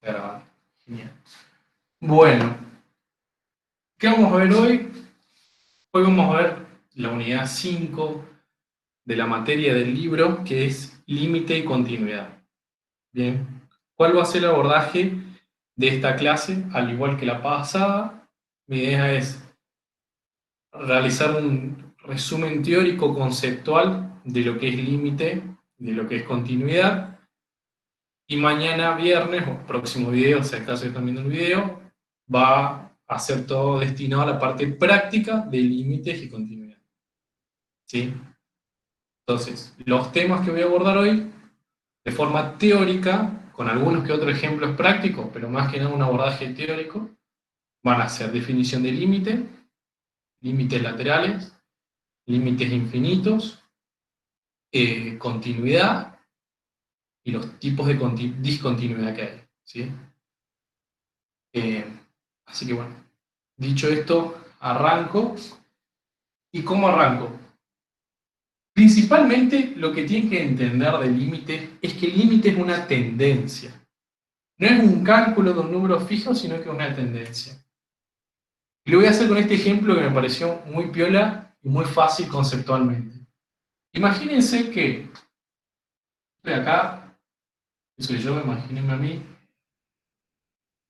Grabando. Genial. Bueno, ¿qué vamos a ver hoy? Hoy vamos a ver la unidad 5 de la materia del libro, que es límite y continuidad. Bien, ¿cuál va a ser el abordaje de esta clase? Al igual que la pasada, mi idea es realizar un resumen teórico conceptual de lo que es límite, de lo que es continuidad, y mañana viernes, o próximo video, si acaso están viendo el video, va a ser todo destinado a la parte práctica de límites y continuidad. ¿Sí? Entonces, los temas que voy a abordar hoy, de forma teórica, con algunos que otros ejemplos prácticos, pero más que nada un abordaje teórico, van a ser definición de límite, límites laterales, límites infinitos, continuidad y los tipos de discontinuidad que hay. ¿Sí? Eh, Así que bueno, dicho esto, arranco. ¿Y cómo arranco? Principalmente lo que tienen que entender del límite es que el límite es una tendencia. No es un cálculo de un número fijo, sino que es una tendencia. Y lo voy a hacer con este ejemplo que me pareció muy piola y muy fácil conceptualmente. Imagínense que estoy acá, que soy yo, imagínense a mí,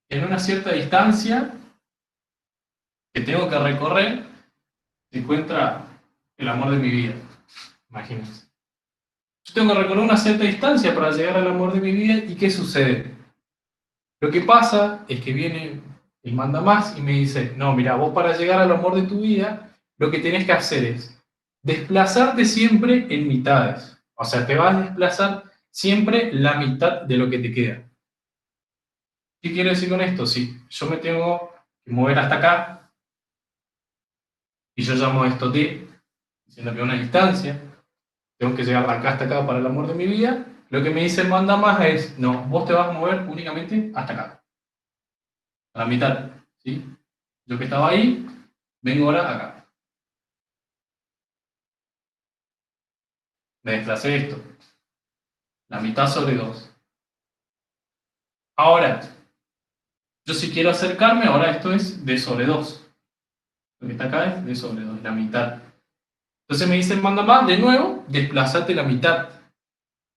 en una cierta distancia que tengo que recorrer, se encuentra el amor de mi vida. Imagínense. Yo tengo que recorrer una cierta distancia para llegar al amor de mi vida, ¿y qué sucede? Lo que pasa es que viene el mandamás y me dice, no, mira, vos para llegar al amor de tu vida, lo que tenés que hacer es desplazarte siempre en mitades. O sea, te vas a desplazar siempre la mitad de lo que te queda. ¿Qué quiero decir con esto? Si yo me tengo que mover hasta acá, y yo llamo esto t, diciendo que es una distancia, tengo que llegar de acá hasta acá para el amor de mi vida, lo que me dice el mandamás es, no, vos te vas a mover únicamente hasta acá, a la mitad. ¿Sí? Yo que estaba ahí, vengo ahora acá. Me desplacé esto. La mitad sobre 2. Ahora, yo si quiero acercarme, ahora esto es d sobre 2. Lo que está acá es d sobre 2, la mitad. Entonces me dice el mandamás, de nuevo, desplazate la mitad.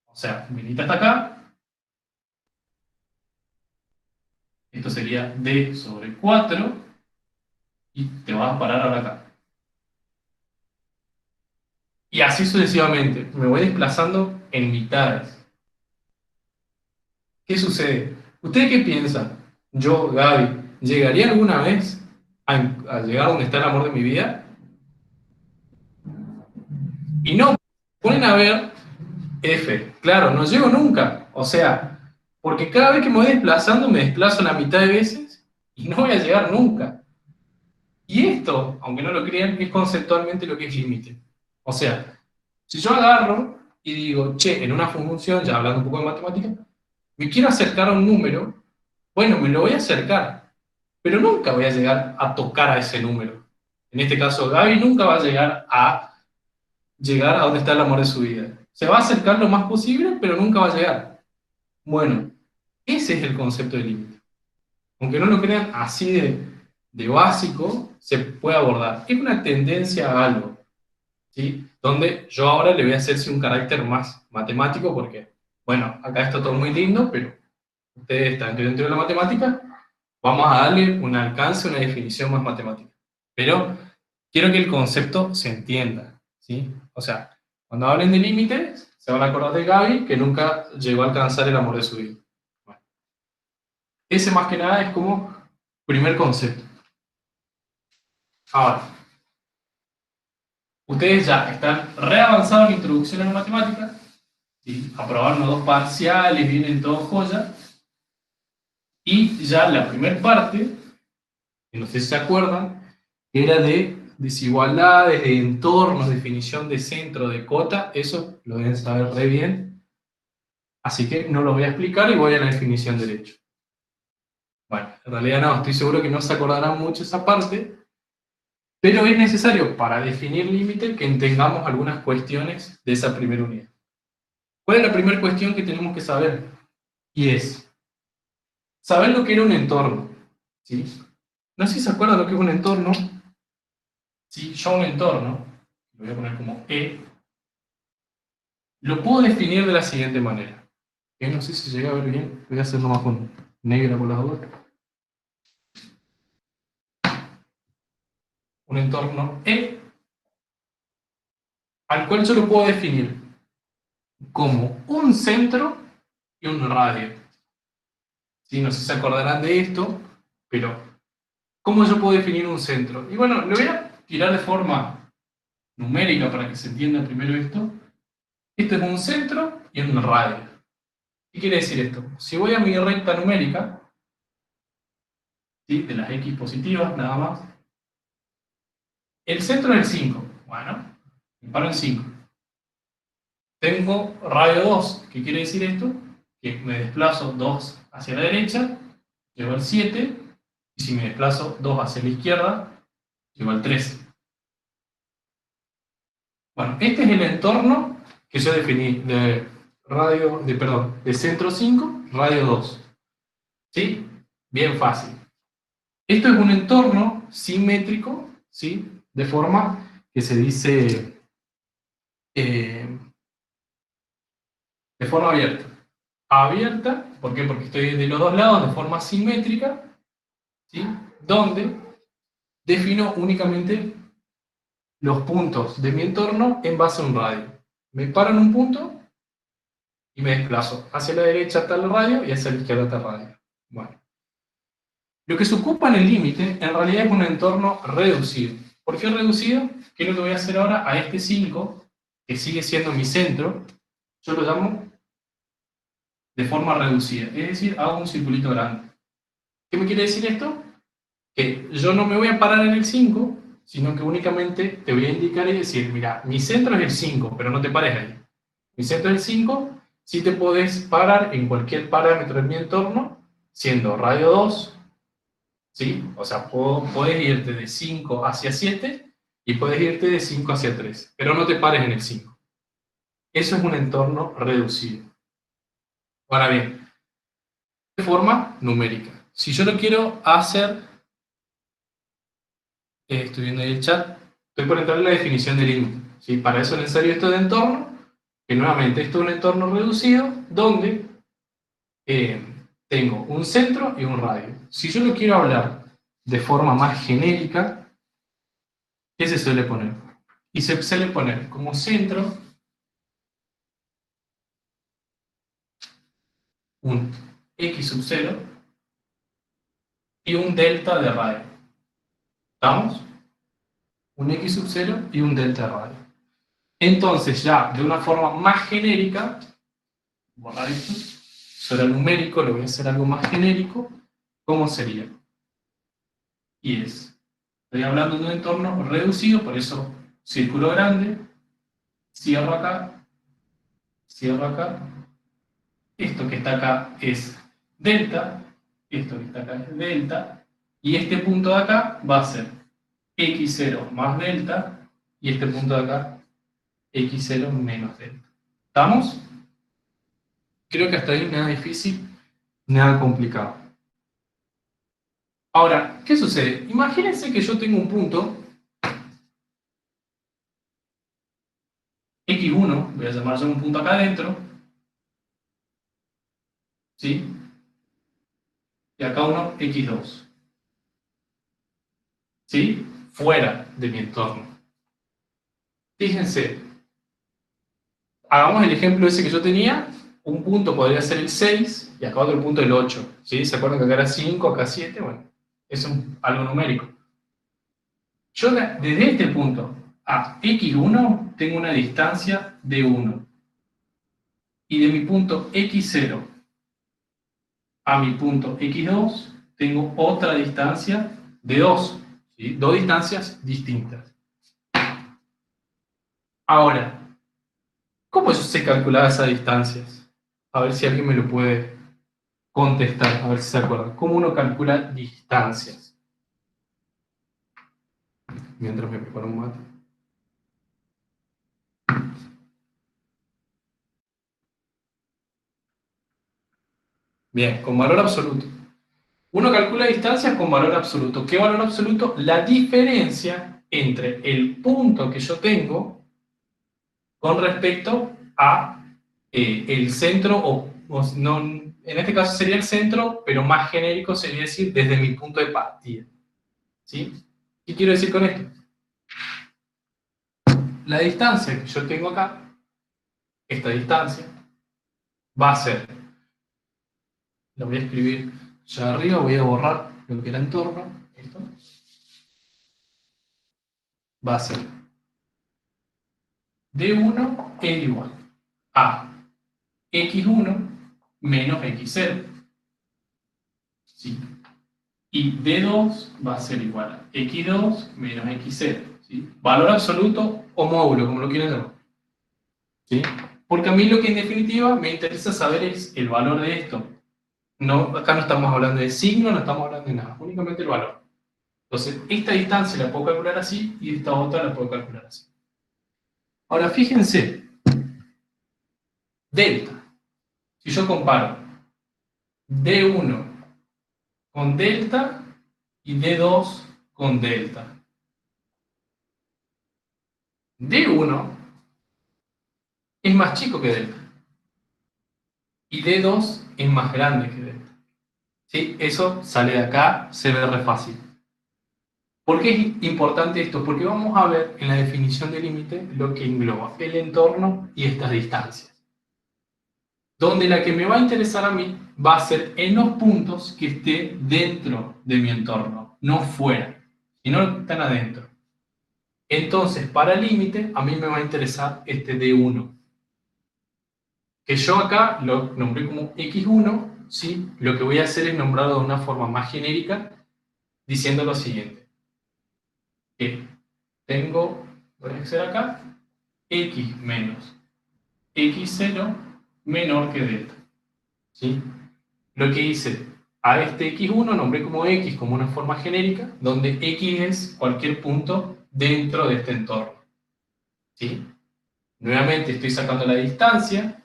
O sea, venite hasta acá. Esto sería d sobre 4. Y te vas a parar ahora acá. Y así sucesivamente. Me voy desplazando en mitades. ¿Qué sucede? ¿Ustedes qué piensan? Yo, Gaby, ¿llegaría alguna vez a llegar donde está el amor de mi vida? Y no, ponen a ver F. Claro, no llego nunca. O sea, porque cada vez que me voy desplazando, me desplazo la mitad de veces y no voy a llegar nunca. Y esto, aunque no lo crean, es conceptualmente lo que es límite. O sea, si yo agarro y digo, che, en una función, ya hablando un poco de matemática, me quiero acercar a un número, bueno, me lo voy a acercar, pero nunca voy a llegar a tocar a ese número. En este caso, Gaby nunca va a llegar a donde está el amor de su vida. Se va a acercar lo más posible, pero nunca va a llegar. Bueno, ese es el concepto de límite. Aunque no lo crean, así de básico se puede abordar. Es una tendencia a algo, ¿sí? Donde yo ahora le voy a hacer un carácter más matemático porque, bueno, acá está todo muy lindo, pero ustedes están dentro de la matemática, vamos a darle un alcance, una definición más matemática. Pero quiero que el concepto se entienda, ¿sí? O sea, cuando hablen de límites, se van a acordar de Gaby, que nunca llegó a alcanzar el amor de su vida. Bueno, ese más que nada es como primer concepto. Ahora, ustedes ya están reavanzados en introducción a la matemática, ¿sí? Aprobaron los 2 parciales, vienen todos joya, y ya la primera parte, que no sé si se acuerdan, era de desigualdades, de entornos, definición de centro, de cota, eso lo deben saber re bien, así que no lo voy a explicar y voy a la definición del hecho. Bueno, en realidad no, estoy seguro que no se acordarán mucho esa parte, pero es necesario para definir límite que entendamos algunas cuestiones de esa primera unidad. ¿Cuál es la primera cuestión que tenemos que saber? Y es, saber lo que era un entorno, ¿sí? No sé si se acuerdan lo que es un entorno. ¿Sí? Yo un entorno, lo voy a poner como E, lo puedo definir de la siguiente manera. Que no sé si se llega a ver bien, voy a hacerlo más con negra por las dudas. Un entorno E, al cual yo lo puedo definir como un centro y un radio. ¿Sí? No sé si se acordarán de esto, pero ¿cómo yo puedo definir un centro? Y bueno, lo voy a tirar de forma numérica para que se entienda primero esto. Esto es un centro y un radio. ¿Qué quiere decir esto? Si voy a mi recta numérica, ¿sí? De las X positivas nada más, el centro es el 5. Bueno, me paro en 5. Tengo radio 2. ¿Qué quiere decir esto? Que me desplazo 2 hacia la derecha, llego al 7, y si me desplazo 2 hacia la izquierda, llego al 13. Bueno, este es el entorno que yo definí de centro 5, radio 2. ¿Sí? Bien fácil. Esto es un entorno simétrico, ¿sí? De forma que se dice eh, de forma abierta. Abierta, ¿por qué? Porque estoy de los dos lados de forma simétrica, ¿sí? Donde defino únicamente los puntos de mi entorno en base a un radio. Me paro en un punto y me desplazo hacia la derecha tal radio y hacia la izquierda tal radio. Bueno, lo que se ocupa en el límite en realidad es un entorno reducido. ¿Por qué reducido? ¿Qué es lo que voy a hacer ahora? A este 5, que sigue siendo mi centro, yo lo llamo de forma reducida, es decir, hago un circulito grande. ¿Qué me quiere decir esto? Que yo no me voy a parar en el 5, sino que únicamente te voy a indicar y decir, mira, mi centro es el 5, pero no te pares ahí. Mi centro es el 5, si te podés parar en cualquier parámetro de mi entorno, siendo radio 2, ¿sí? O sea, podés irte de 5 hacia 7 y puedes irte de 5 hacia 3, pero no te pares en el 5. Eso es un entorno reducido. Ahora bien, de forma numérica. Si yo lo quiero hacer, estoy viendo ahí el chat, estoy por entrar en la definición del límite. ¿Sí? Para eso es necesario esto de entorno, que nuevamente esto es un entorno reducido, donde eh, tengo un centro y un radio. Si yo lo quiero hablar de forma más genérica, ¿qué se suele poner? Y se suele poner como centro un X sub 0 y un delta de radio. ¿Estamos? Un X sub 0 y un delta de radio. Entonces, ya de una forma más genérica, borrar esto, eso era numérico, lo voy a hacer algo más genérico, ¿cómo sería? Y estoy hablando de un entorno reducido, por eso círculo grande, cierro acá, esto que está acá es delta, esto que está acá es delta, y este punto de acá va a ser x0 más delta, y este punto de acá x0 menos delta. ¿Estamos? Creo que hasta ahí nada difícil, nada complicado. Ahora, ¿qué sucede? Imagínense que yo tengo un punto x1, voy a llamar yo un punto acá adentro, ¿sí? Y acá uno x2, ¿sí? Fuera de mi entorno. Fíjense, hagamos el ejemplo ese que yo tenía, un punto podría ser el 6 y acá otro punto el 8, ¿sí? ¿Se acuerdan que acá era 5, acá 7? Bueno, es algo numérico. Yo desde este punto a x1 tengo una distancia de 1 y de mi punto x0 a mi punto x2 tengo otra distancia de 2, ¿sí? Dos distancias distintas. Ahora, ¿cómo se calculaba esas distancias? A ver si alguien me lo puede contestar, a ver si se acuerdan. ¿Cómo uno calcula distancias? Mientras me preparo un mate. Bien, con valor absoluto. Uno calcula distancias con valor absoluto. ¿Qué valor absoluto? La diferencia entre el punto que yo tengo con respecto a el centro, no, en este caso sería el centro, pero más genérico sería decir desde mi punto de partida. ¿Sí? ¿Qué quiero decir con esto? La distancia que yo tengo acá, esta distancia, va a ser, lo voy a escribir ya arriba, voy a borrar lo que era entorno, esto, va a ser D1 es igual a X1 menos X0. ¿Sí? Y D2 va a ser igual a X2 menos X0. ¿Sí? Valor absoluto o módulo, como lo quieran llamar. ¿Sí? Porque a mí lo que en definitiva me interesa saber es el valor de esto. No, acá no estamos hablando de signo, no estamos hablando de nada, únicamente el valor. Entonces, esta distancia la puedo calcular así y esta otra la puedo calcular así. Ahora, fíjense, delta. Si yo comparo D1 con delta y D2 con delta. D1 es más chico que delta y D2 es más grande que delta. ¿Sí? Eso sale de acá, se ve re fácil. ¿Por qué es importante esto? Porque vamos a ver en la definición de límite lo que engloba el entorno y estas distancias. Donde la que me va a interesar a mí va a ser en los puntos que esté dentro de mi entorno, no fuera, sino que están adentro. Entonces, para el límite, a mí me va a interesar este D1, que yo acá lo nombré como X1, ¿sí? Lo que voy a hacer es nombrarlo de una forma más genérica, diciendo lo siguiente, que tengo, voy a hacer acá, X menos X0 menor que delta, ¿sí? Lo que hice a este X1 nombré como X como una forma genérica, donde X es cualquier punto dentro de este entorno, ¿sí? Nuevamente estoy sacando la distancia,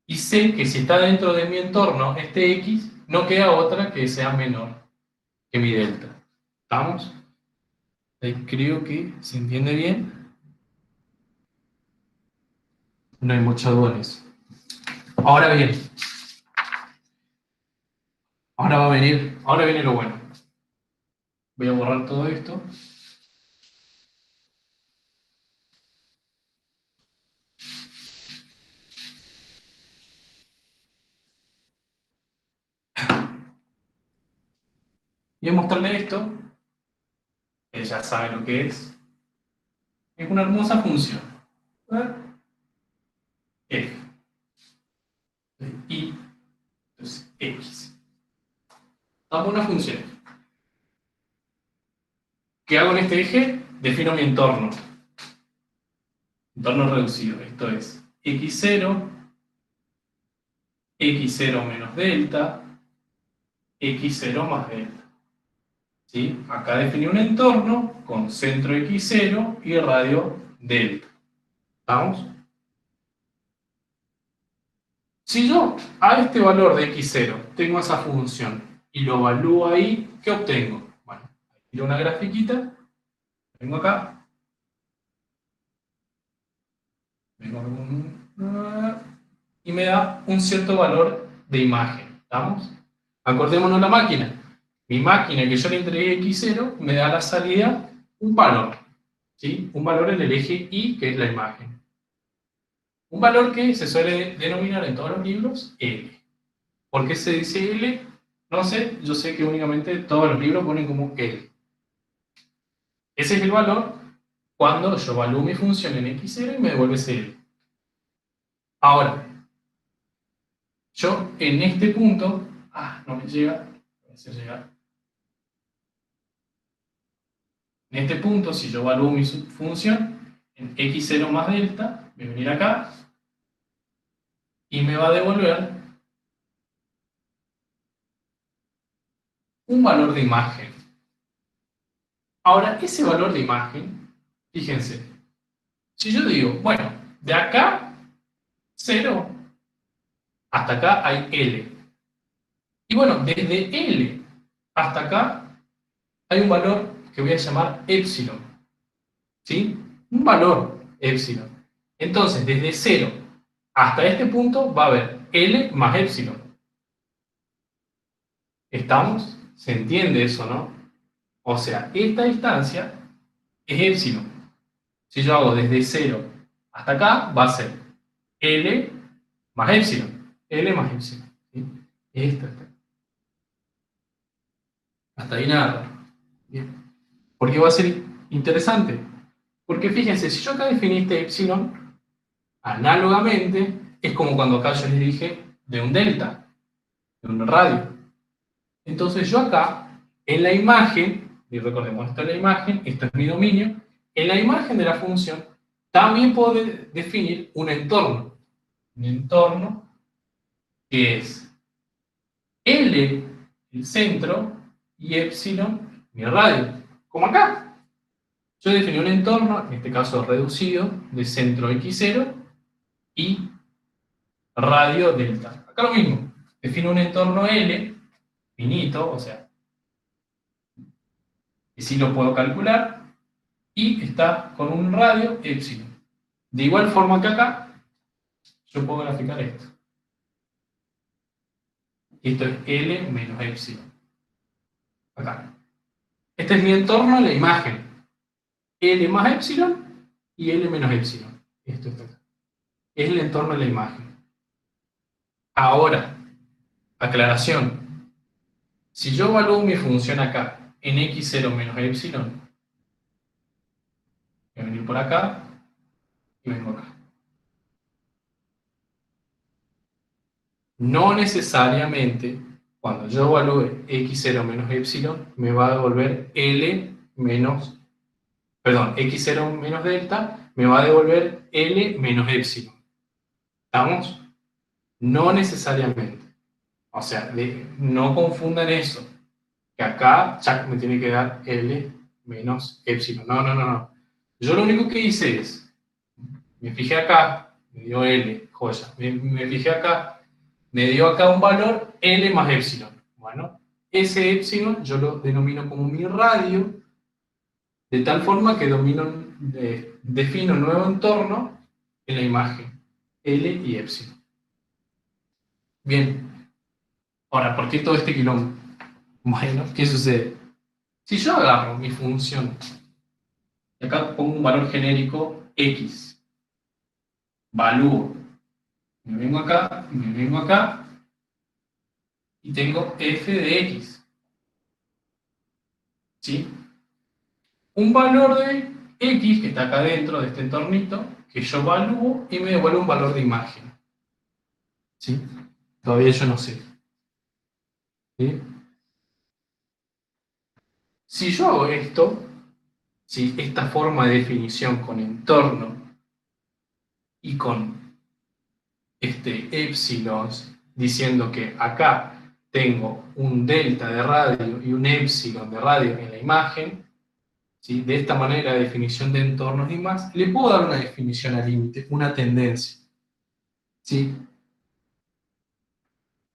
y sé que si está dentro de mi entorno este X, no queda otra que sea menor que mi delta. ¿Estamos? Ahí creo que se entiende bien. No hay mucha duda en eso. Ahora bien, ahora viene lo bueno. Voy a borrar todo esto. Y voy a mostrarle esto, que ya sabe lo que es. Es una hermosa función. F. Y, entonces, X. Damos una función. ¿Qué hago en este eje? Defino mi entorno. Entorno reducido. Esto es X0, X0 menos delta, X0 más delta. ¿Sí? Acá definí un entorno con centro X0 y radio delta. ¿Estamos? Si yo a este valor de X0 tengo esa función y lo evalúo ahí, ¿qué obtengo? Bueno, tiro una grafiquita, vengo acá, y me da un cierto valor de imagen. ¿Estamos? Acordémonos la máquina. Mi máquina que yo le entregué X0 me da la salida un valor. ¿Sí? Un valor en el eje Y, que es la imagen. Un valor que se suele denominar en todos los libros L. ¿Por qué se dice L? No sé, yo sé que únicamente todos los libros ponen como L. Ese es el valor cuando yo evalúo mi función en X0 y me devuelve ese L. Ahora, yo en este punto, no me llega, voy a hacer llegar. En este punto, si yo evalúo mi función en X0 más delta, voy a venir acá y me va a devolver un valor de imagen. Ahora, ese valor de imagen, fíjense, si yo digo, bueno, de acá 0 hasta acá hay L, Y bueno, desde L hasta acá hay un valor que voy a llamar epsilon, ¿sí? Un valor epsilon. Entonces, desde 0 hasta este punto va a haber L más epsilon. ¿Estamos? ¿Se entiende eso, no? O sea, esta distancia es epsilon. Si yo hago desde 0 hasta acá, va a ser L más epsilon. L más epsilon. ¿Sí? Esto está. Hasta ahí nada. Bien. ¿Por qué va a ser interesante? Porque fíjense, si yo acá definí este epsilon, análogamente, es como cuando acá yo les dije de un delta, de un radio. Entonces yo acá, en la imagen, y recordemos, esto es la imagen, esto es mi dominio, en la imagen de la función también puedo definir un entorno. Un entorno que es L, el centro, y epsilon, mi radio. Como acá. Yo definí un entorno, en este caso reducido, de centro x0 y radio delta. Acá lo mismo. Defino un entorno L, finito, o sea, que sí lo puedo calcular, y está con un radio epsilon. De igual forma que acá, yo puedo graficar esto. Esto es L menos epsilon. Acá. Este es mi entorno, la imagen. L más epsilon y L menos epsilon. Esto está acá. Es el entorno de la imagen. Ahora, aclaración. Si yo evalúo mi función acá en x0 menos epsilon, voy a venir por acá y vengo acá. No necesariamente, cuando yo evalúe x0 menos epsilon, me va a devolver L menos, perdón, x0 menos delta, me va a devolver L menos epsilon. ¿Estamos? No necesariamente. O sea, no confundan eso. Que acá ya me tiene que dar L menos epsilon. No, no, no, no. Yo lo único que hice es, me fijé acá, me dio L, joya. Me fijé acá, me dio acá un valor L más epsilon. Bueno, ese epsilon yo lo denomino como mi radio, de tal forma que defino un nuevo entorno en la imagen, L y epsilon. Bien, ahora, ¿por qué todo este quilombo? Bueno, ¿qué sucede? Si yo agarro mi función, y acá pongo un valor genérico X, valúo, me vengo acá, y tengo f de x, ¿sí? Un valor de x que está acá dentro de este entornito, que yo evalúo y me devuelve un valor de imagen, ¿sí? Todavía yo no sé, ¿sí? Si yo hago esto, ¿sí? Esta forma de definición con entorno y con epsilon, diciendo que acá tengo un delta de radio y un epsilon de radio en la imagen, ¿sí? De esta manera, definición de entornos y más, le puedo dar una definición al límite, una tendencia, ¿sí?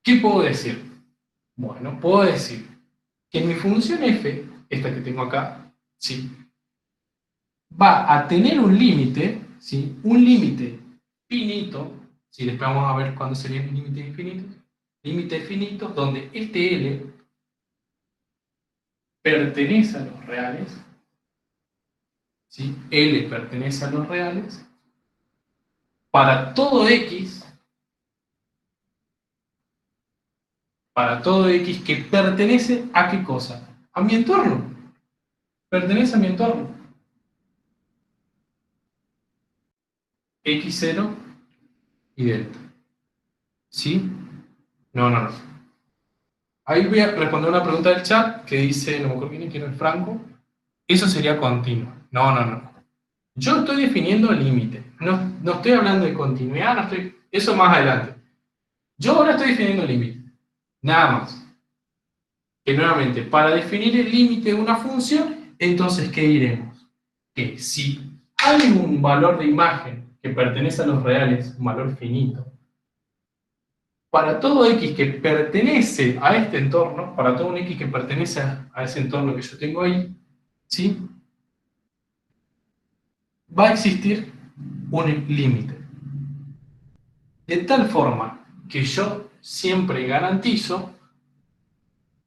¿Qué puedo decir? Bueno, puedo decir que mi función f, esta que tengo acá, ¿sí? Va a tener un límite, ¿sí? Un límite finito, ¿sí? Después vamos a ver cuándo serían límites infinitos, límites finitos donde este L pertenece a los reales, ¿sí? L pertenece a los reales, para todo X que pertenece a qué cosa? A mi entorno. Pertenece a mi entorno. X0 y delta. ¿Sí? No, no, no. Ahí voy a responder una pregunta del chat que dice, no me acuerdo quién es Franco. Eso sería continuo. No, no, no. Yo estoy definiendo el límite. No, no estoy hablando de continuidad, no estoy, eso más adelante. Yo ahora estoy definiendo el límite. Nada más. Que nuevamente, para definir el límite de una función, entonces, ¿qué diremos? Que si hay un valor de imagen que pertenece a los reales, un valor finito, para todo x que pertenece a este entorno, para todo un x que pertenece a ese entorno que yo tengo ahí, ¿sí? Va a existir un límite. De tal forma que yo siempre garantizo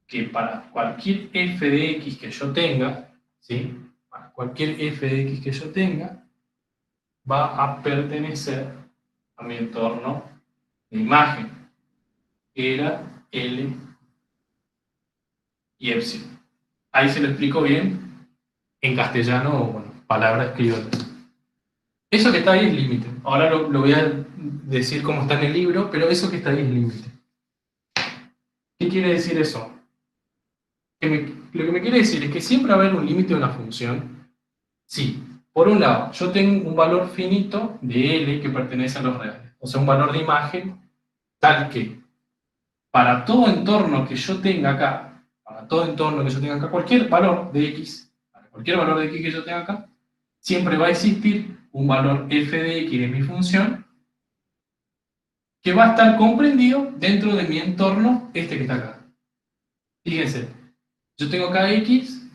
que para cualquier f de x que yo tenga, ¿sí? Para cualquier f de x que yo tenga, va a pertenecer a mi entorno de imagen, que era L y epsilon. Ahí se lo explico bien en castellano, o bueno, palabras escritas. Eso que está ahí es límite. Ahora lo voy a decir cómo está en el libro, pero eso que está ahí es límite. ¿Qué quiere decir eso? Lo que me quiere decir es que siempre va a haber un límite de una función. Sí, por un lado, yo tengo un valor finito de L que pertenece a los reales. O sea, un valor de imagen tal que para todo entorno que yo tenga acá, cualquier valor de x, para cualquier valor de x que yo tenga acá, siempre va a existir un valor f de x de mi función que va a estar comprendido dentro de mi entorno, este que está acá. Fíjense, yo tengo acá x,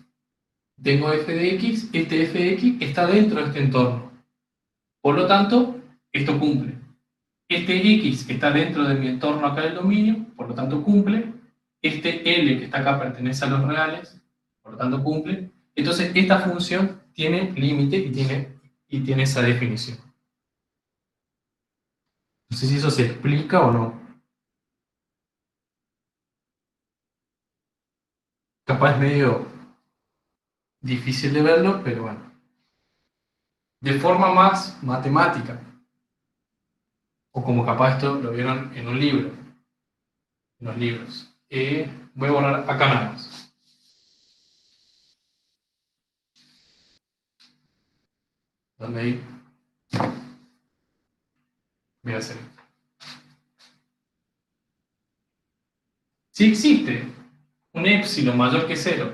tengo f de x, este f de x está dentro de este entorno. Por lo tanto, esto cumple. Este x que está dentro de mi entorno acá del dominio, por lo tanto cumple. Este L que está acá pertenece a los reales, por lo tanto cumple. Entonces, esta función tiene límite y tiene esa definición. No sé si eso se explica o no. Capaz es medio difícil de verlo, pero bueno. De forma más matemática, o como capaz esto lo vieron en un libro, en los libros. Voy a borrar acá nada más. ¿Dónde ahí? Voy a hacer. Si existe un épsilon mayor que 0,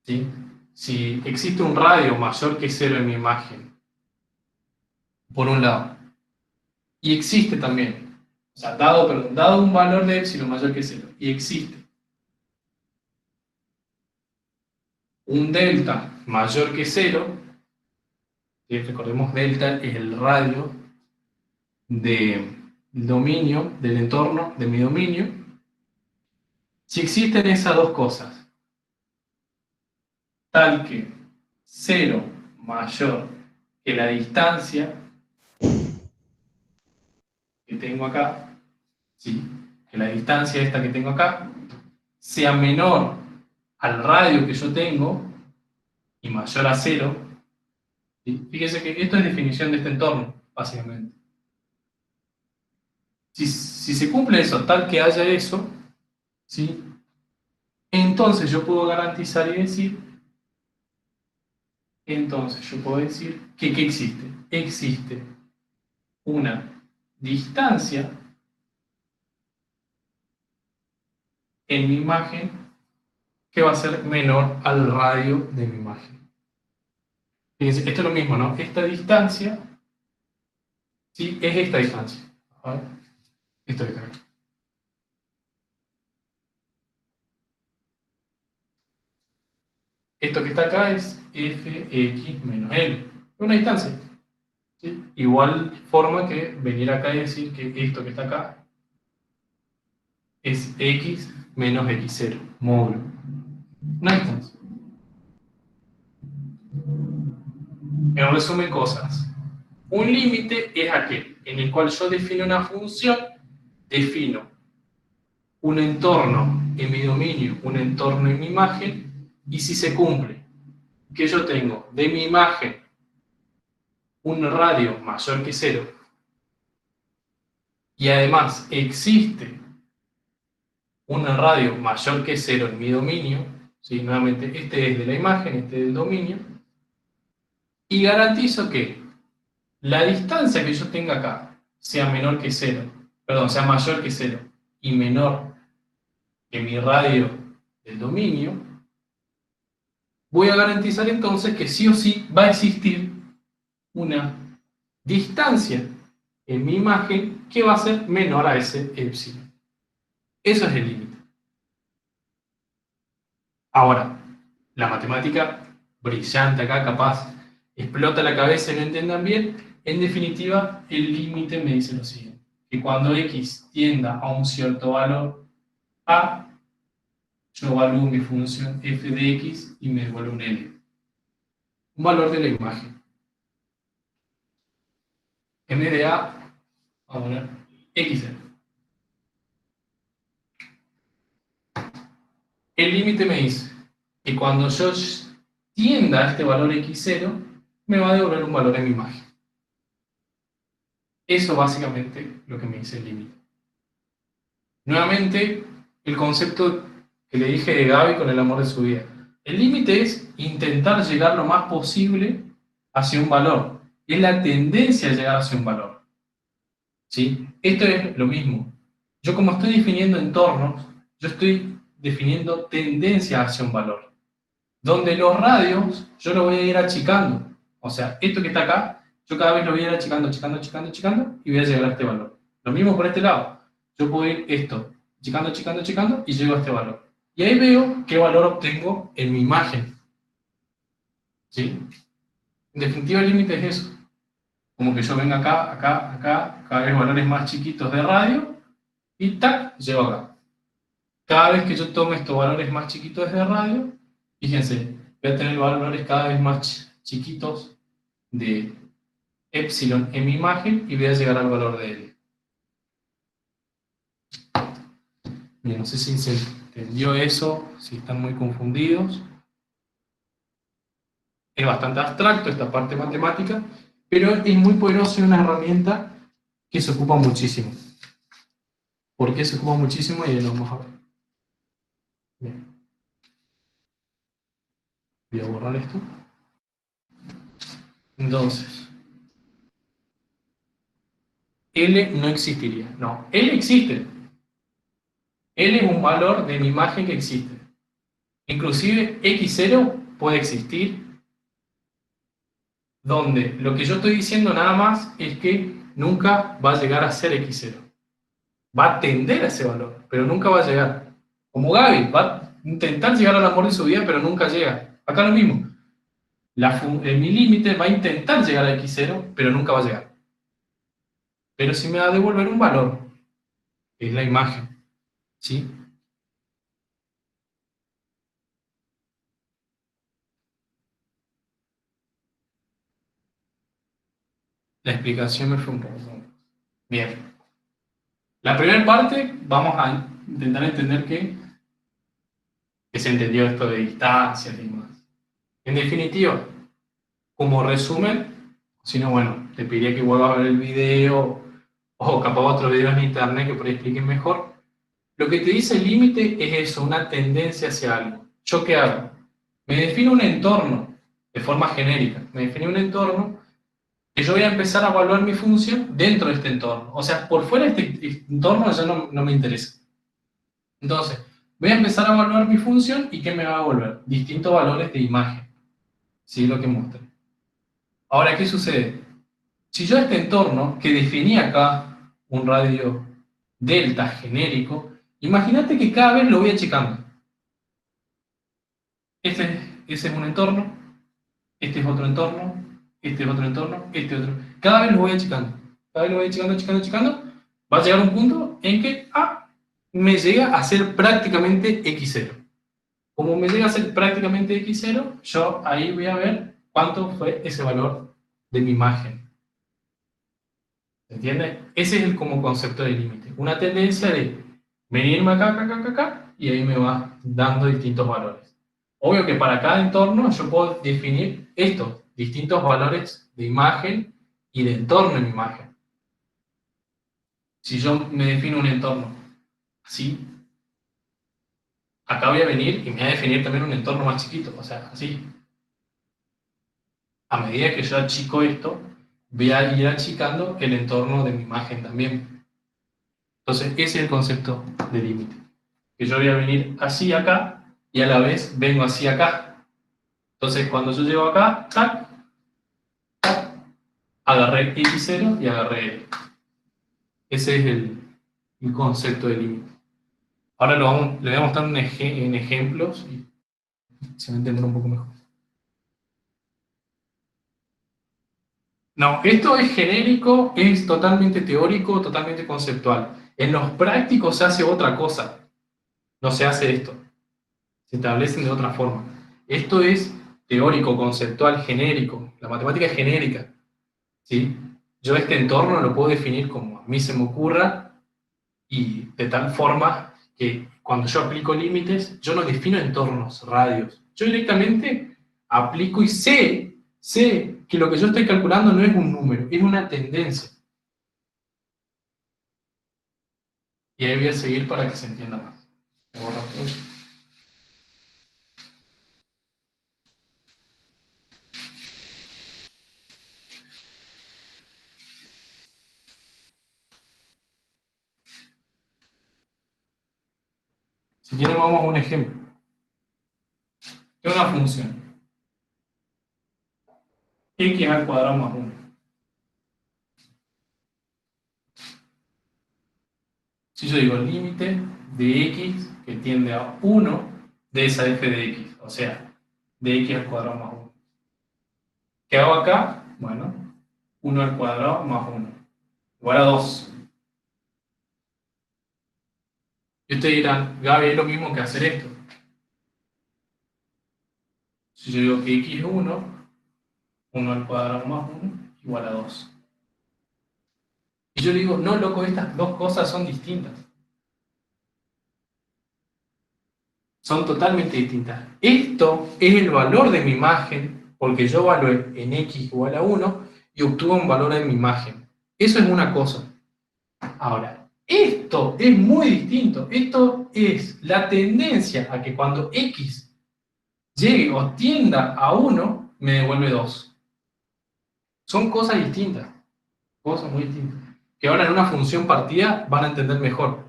¿sí? Si existe un radio mayor que 0 en mi imagen, por un lado, y existe también, o sea, dado un valor de épsilon mayor que 0, y existe un delta mayor que 0, ¿sí? Recordemos delta es el radio del dominio, del entorno de mi dominio. Si existen esas dos cosas, tal que 0 mayor que la distancia que tengo acá, ¿sí? Que la distancia esta que tengo acá sea menor al radio que yo tengo y mayor a 0, ¿sí? Fíjese que esto es definición de este entorno, básicamente. Si se cumple eso, tal que haya eso, ¿sí? Entonces yo puedo garantizar y decir, que ¿qué existe? Existe una distancia en mi imagen que va a ser menor al radio de mi imagen. Fíjense, esto es lo mismo, ¿no? Esta distancia, ¿sí? Es esta distancia. A ver, esto que está acá. Esto que está acá es fx menos l. Una distancia. ¿Sí? Igual forma que venir acá y decir que esto que está acá es x menos x0, módulo. Una distancia. En resumen, cosas. Un límite es aquel en el cual yo defino una función, defino un entorno en mi dominio, un entorno en mi imagen, y si se cumple que yo tengo de mi imagen un radio mayor que 0, y además existe un radio mayor que 0 en mi dominio, ¿sí? Nuevamente, este es de la imagen, este es del dominio, y garantizo que la distancia que yo tenga acá sea menor que 0, perdón, sea mayor que 0 y menor que mi radio del dominio, voy a garantizar entonces que sí o sí va a existir una distancia en mi imagen que va a ser menor a ese epsilon. Eso es el límite. Ahora, la matemática brillante acá, capaz, explota la cabeza y no entiendan bien. En definitiva, el límite me dice lo siguiente, que cuando x tienda a un cierto valor a, yo evalúo mi función f de x y me devuelve un n. Un valor de la imagen. En vez de a, vamos a poner xn. El límite me dice que cuando yo tienda a este valor x0, me va a devolver un valor en mi imagen. Eso básicamente lo que me dice el límite. Nuevamente, el concepto que le dije de Gaby con el amor de su vida. El límite es intentar llegar lo más posible hacia un valor. Es la tendencia a llegar hacia un valor. ¿Sí? Esto es lo mismo. Yo como estoy definiendo entornos, yo estoy definiendo tendencia hacia un valor. Donde los radios yo lo voy a ir achicando. O sea, esto que está acá, yo cada vez lo voy a ir achicando, achicando, achicando, achicando y voy a llegar a este valor. Lo mismo por este lado. Yo puedo ir esto, achicando, achicando, achicando y llego a este valor. Y ahí veo qué valor obtengo en mi imagen. ¿Sí? En definitiva, el límite es eso. Como que yo venga acá, acá, acá, cada vez valores más chiquitos de radio y tac, llego acá. Cada vez que yo tome estos valores más chiquitos de radio, fíjense, voy a tener valores cada vez más chiquitos de epsilon en mi imagen y voy a llegar al valor de L. Bien, no sé si se entendió eso, si están muy confundidos. Es bastante abstracto esta parte matemática, pero es muy poderosa y una herramienta que se ocupa muchísimo. ¿Por qué se ocupa muchísimo? Y ahí lo vamos a ver. Bien. Voy a borrar esto. Entonces, L no existiría. No, L existe. L es un valor de mi imagen que existe. Inclusive x0 puede existir, donde lo que yo estoy diciendo nada más es que nunca va a llegar a ser x0. Va a tender a ese valor, pero nunca va a llegar. Como Gaby, va a intentar llegar al amor de su vida, pero nunca llega. Acá lo mismo. Mi límite va a intentar llegar a x0, pero nunca va a llegar. Pero sí me va a devolver un valor, que es la imagen. ¿Sí? La explicación me fue un poco. Bien. La primera parte, vamos a intentar entender que se entendió esto de distancias y demás. En definitiva, como resumen, si no, bueno, te pediría que vuelvas a ver el video o capaz otros videos en internet que por ahí expliquen mejor. Lo que te dice el límite es eso, una tendencia hacia algo. ¿Yo qué hago? Me defino un entorno de forma genérica. Me defino un entorno que yo voy a empezar a evaluar mi función dentro de este entorno. O sea, por fuera de este entorno ya no me interesa. Entonces, voy a empezar a evaluar mi función y ¿qué me va a devolver? Distintos valores de imagen. ¿Sí? Lo que muestra. Ahora, ¿qué sucede? Si yo este entorno, que definí acá un radio delta genérico, imagínate que cada vez lo voy achicando. Ese es un entorno, este es otro entorno, este es otro entorno, este otro. Cada vez lo voy achicando. Cada vez lo voy achicando, achicando, achicando. Va a llegar un punto en que me llega a ser prácticamente x0. Como me llega a ser prácticamente x0, yo ahí voy a ver cuánto fue ese valor de mi imagen. ¿Se entiende? Ese es el como concepto de límite. Una tendencia de venirme acá, acá, acá, acá, acá, y ahí me va dando distintos valores. Obvio que para cada entorno yo puedo definir estos distintos valores de imagen y de entorno en mi imagen. Si yo me defino un entorno así, acá voy a venir y me voy a definir también un entorno más chiquito, o sea, así. A medida que yo achico esto, voy a ir achicando el entorno de mi imagen también. Entonces, ese es el concepto de límite. Que yo voy a venir así acá y a la vez vengo así acá. Entonces, cuando yo llego acá, tac, tac, agarré x0 y agarré L. Ese es el concepto de límite. Ahora le voy a mostrar en ejemplos y se va a entender un poco mejor. No, esto es genérico, es totalmente teórico, totalmente conceptual. En los prácticos se hace otra cosa, no se hace esto, se establecen de otra forma. Esto es teórico, conceptual, genérico. La matemática es genérica, ¿sí? Yo este entorno lo puedo definir como a mí se me ocurra y de tal forma que cuando yo aplico límites, yo no defino entornos, radios. Yo directamente aplico y sé que lo que yo estoy calculando no es un número, es una tendencia. Y ahí voy a seguir para que se entienda más. Si quieren vamos a un ejemplo. Es una función. X al cuadrado más 1. Si yo digo límite de x que tiende a 1 de esa f de x, o sea, de x al cuadrado más 1. ¿Qué hago acá? Bueno, 1 al cuadrado más 1. Igual a 2. Y ustedes dirán, Gaby, es lo mismo que hacer esto. Si yo digo que x es 1, 1 al cuadrado más 1 igual a 2. Y yo digo, no, loco, estas dos cosas son distintas. Son totalmente distintas. Esto es el valor de mi imagen, porque yo evalué en x igual a 1 y obtuve un valor en mi imagen. Eso es una cosa. Ahora, esto es muy distinto. Esto es la tendencia a que cuando x llegue o tienda a 1, me devuelve 2. Son cosas distintas, cosas muy distintas. Que ahora en una función partida van a entender mejor.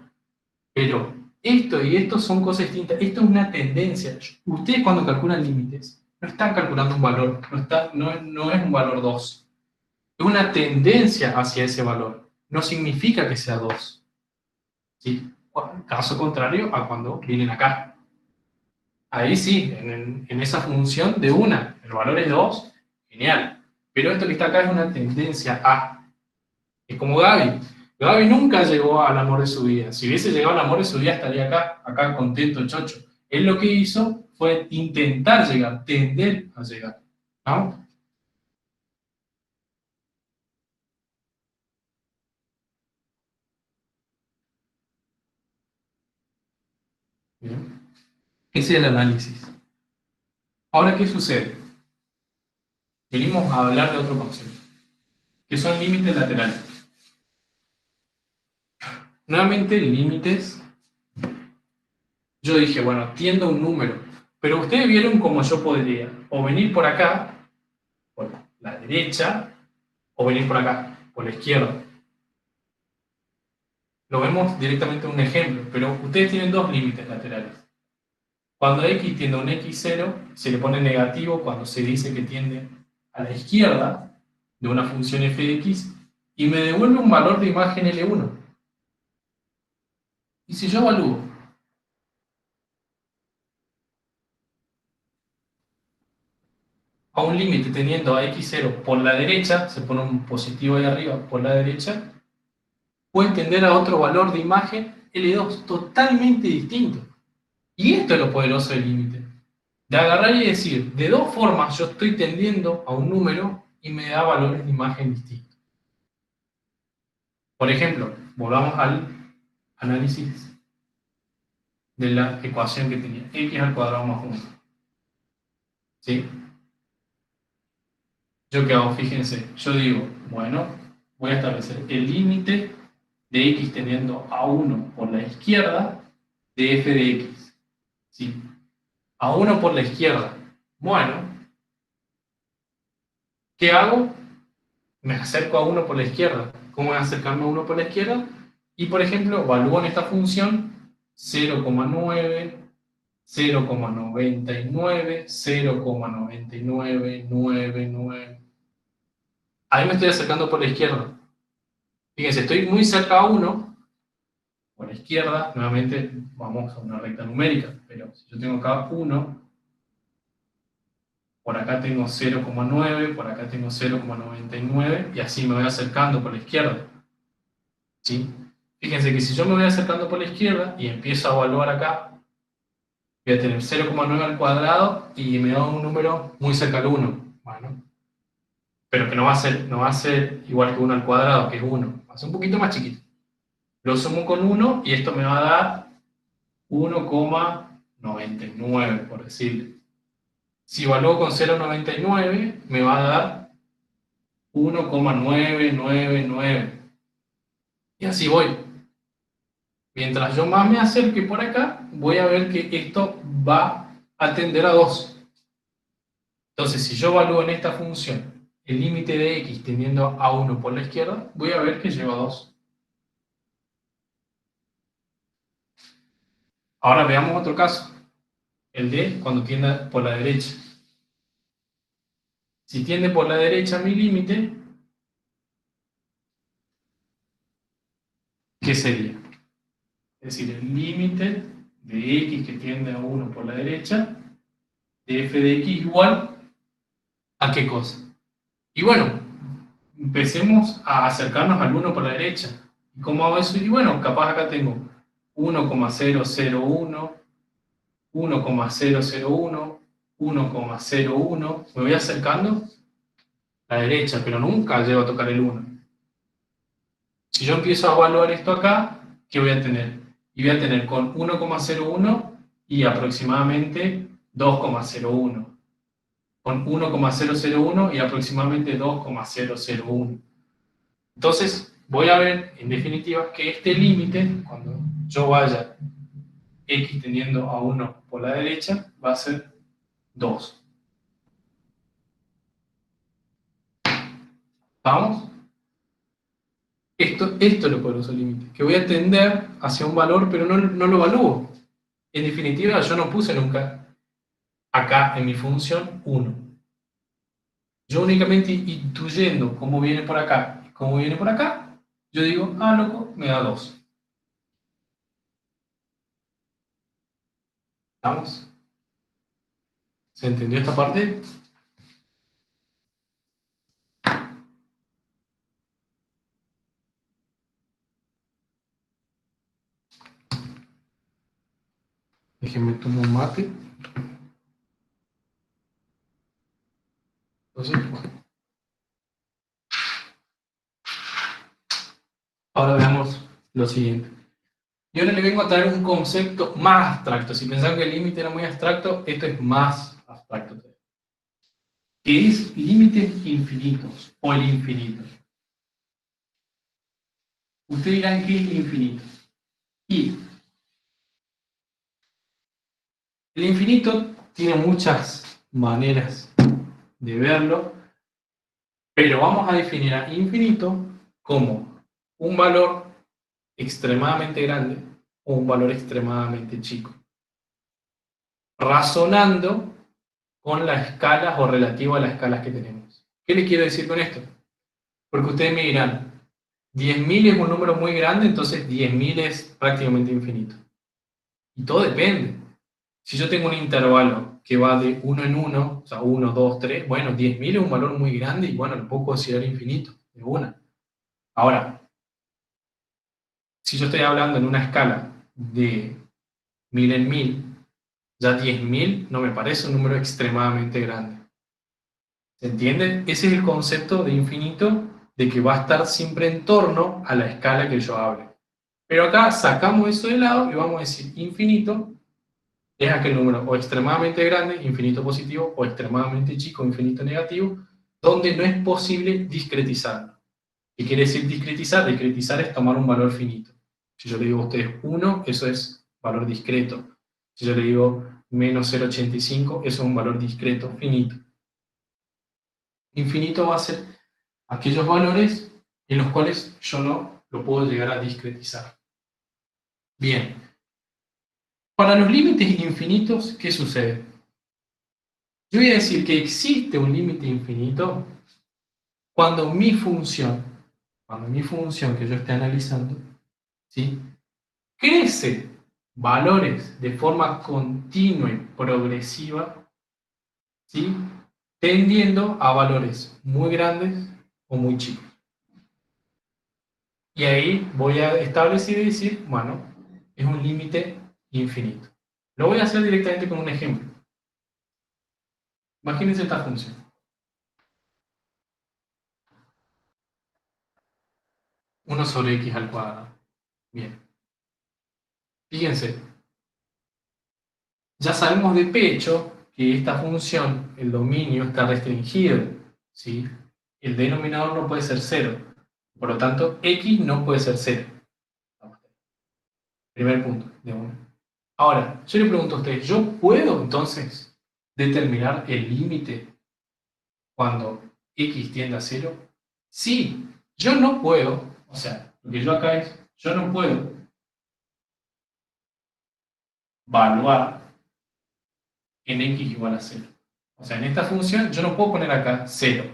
Pero esto y esto son cosas distintas. Esto es una tendencia. Ustedes cuando calculan límites, no están calculando un valor, no es un valor 2. Es una tendencia hacia ese valor. No significa que sea 2. ¿Sí? Caso contrario a cuando vienen acá. Ahí sí, en esa función de una, el valor es 2, genial. Pero esto que está acá es una tendencia a. Es como Gaby. Gaby nunca llegó al amor de su vida. Si hubiese llegado al amor de su vida, estaría acá contento, chocho. Él lo que hizo fue intentar llegar, tender a llegar. ¿No? Bien. Ese es el análisis. Ahora, ¿qué sucede? Venimos a hablar de otro concepto, que son límites laterales. Nuevamente, límites. Yo dije, bueno, tiendo a un número. Pero ustedes vieron cómo yo podría o venir por acá, por la derecha, o venir por acá, por la izquierda. Lo vemos directamente en un ejemplo, pero ustedes tienen dos límites laterales. Cuando x tiende a un x0, se le pone negativo cuando se dice que tiende a la izquierda de una función f de x y me devuelve un valor de imagen L1. Y si yo evalúo a un límite teniendo a x0 por la derecha, se pone un positivo ahí arriba por la derecha, puedo entender a otro valor de imagen L2 totalmente distinto. Y esto es lo poderoso del límite. De agarrar y decir, de dos formas yo estoy tendiendo a un número y me da valores de imagen distintos. Por ejemplo, volvamos al análisis de la ecuación que tenía, x al cuadrado más 1. ¿Sí? ¿Yo qué hago? Fíjense, yo digo, bueno, voy a establecer el límite de x tendiendo a 1 por la izquierda de f de x. ¿Sí? A 1 por la izquierda. Bueno, ¿qué hago? Me acerco a 1 por la izquierda. ¿Cómo voy a acercarme a 1 por la izquierda? Y por ejemplo, evalúo en esta función 0,9, 0,99, 0,9999. Ahí me estoy acercando por la izquierda. Fíjense, estoy muy cerca a 1, por la izquierda, nuevamente vamos a una recta numérica, pero si yo tengo acá 1, por acá tengo 0,9, por acá tengo 0,99, y así me voy acercando por la izquierda. ¿Sí? Fíjense que si yo me voy acercando por la izquierda y empiezo a evaluar acá, voy a tener 0,9 al cuadrado y me da un número muy cerca al 1. Bueno, pero que no va a ser igual que 1 al cuadrado, que es 1. Va a ser un poquito más chiquito. Lo sumo con 1 y esto me va a dar 1,99, por decirle. Si evalúo con 0,99, me va a dar 1,999. Y así voy. Mientras yo más me acerque por acá, voy a ver que esto va a tender a 2. Entonces, si yo evalúo en esta función el límite de x tendiendo a 1 por la izquierda, voy a ver que lleva a 2. Ahora veamos otro caso, el de cuando tienda por la derecha. Si tiende por la derecha mi límite, ¿qué sería? Es decir, el límite de x que tiende a 1 por la derecha, de f de x igual a qué cosa. Y bueno, empecemos a acercarnos al 1 por la derecha. ¿Y cómo hago eso? Y bueno, capaz acá tengo 1,001, 1,001, 1,01. Me voy acercando a la derecha, pero nunca llego a tocar el 1. Si yo empiezo a evaluar esto acá, ¿qué voy a tener? Y voy a tener con 1,01 y aproximadamente 2,01. Con 1,001 y aproximadamente 2,001. Entonces, voy a ver, en definitiva, que este límite, cuando yo vaya x tendiendo a 1 por la derecha, va a ser 2. ¿Vamos? Esto lo poderoso límite, que voy a tender hacia un valor, pero no lo evalúo. En definitiva, yo no puse nunca acá en mi función 1. Yo únicamente intuyendo cómo viene por acá y cómo viene por acá, yo digo, ah, loco, me da 2. ¿Vamos? ¿Se entendió esta parte? Déjenme tomar un mate. Entonces, bueno, ahora veamos lo siguiente. Y ahora le vengo a traer un concepto más abstracto. Si pensaban que el límite era muy abstracto, esto es más abstracto, que es límites infinitos o el infinito. Ustedes dirán, ¿qué es el infinito? Y el infinito tiene muchas maneras de verlo, pero vamos a definir a infinito como un valor extremadamente grande o un valor extremadamente chico, razonando con las escalas o relativo a las escalas que tenemos. ¿Qué les quiero decir con esto? Porque ustedes me dirán, 10.000 es un número muy grande, entonces 10.000 es prácticamente infinito. Y todo depende. Si yo tengo un intervalo que va de 1 en 1, o sea, 1, 2, 3, bueno, 10.000 es un valor muy grande y bueno, lo puedo considerar infinito, de una. Ahora, si yo estoy hablando en una escala de 1000 en 1000, ya 10.000 no me parece un número extremadamente grande. ¿Se entiende? Ese es el concepto de infinito, de que va a estar siempre en torno a la escala que yo hable. Pero acá sacamos eso de lado y vamos a decir infinito es aquel número o extremadamente grande, infinito positivo, o extremadamente chico, infinito negativo, donde no es posible discretizarlo. ¿Qué quiere decir discretizar? Discretizar es tomar un valor finito. Si yo le digo a ustedes 1, eso es valor discreto. Si yo le digo menos 0,85, eso es un valor discreto, finito. Infinito va a ser aquellos valores en los cuales yo no lo puedo llegar a discretizar. Bien, para los límites infinitos, ¿qué sucede? Yo voy a decir que existe un límite infinito cuando mi función cuando mi función que yo esté analizando, ¿sí?, crece valores de forma continua y progresiva, ¿sí?, tendiendo a valores muy grandes o muy chicos. Y ahí voy a establecer y decir, bueno, es un límite infinito. Lo voy a hacer directamente con un ejemplo. Imagínense esta función. 1/x². Bien. Fíjense, ya sabemos de pecho que esta función, el dominio, está restringido, ¿sí? El denominador no puede ser 0. Por lo tanto, x no puede ser 0. Primer punto de 1. Ahora, yo le pregunto a ustedes, ¿yo puedo entonces determinar el límite cuando x tiende a 0? Sí, yo no puedo, o sea, lo que yo acá es, yo no puedo evaluar en x igual a 0. O sea, en esta función yo no puedo poner acá 0,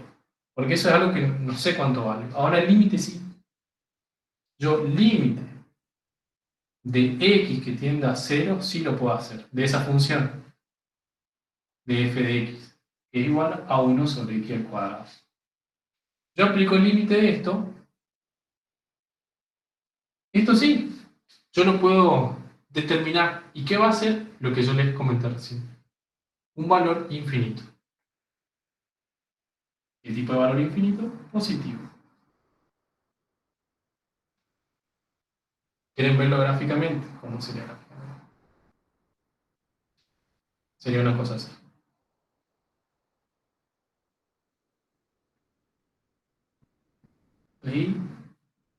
porque eso es algo que no sé cuánto vale. Ahora el límite sí. Yo límite de x que tienda a 0 sí lo puedo hacer, de esa función de f de x, que es igual a 1/x². Yo aplico el límite de esto sí, yo lo puedo determinar. ¿Y qué va a hacer? Lo que yo les comenté recién. Un valor infinito. ¿Qué tipo de valor infinito? Positivo. ¿Quieren verlo gráficamente? ¿Cómo sería gráficamente? Sería una cosa así. Y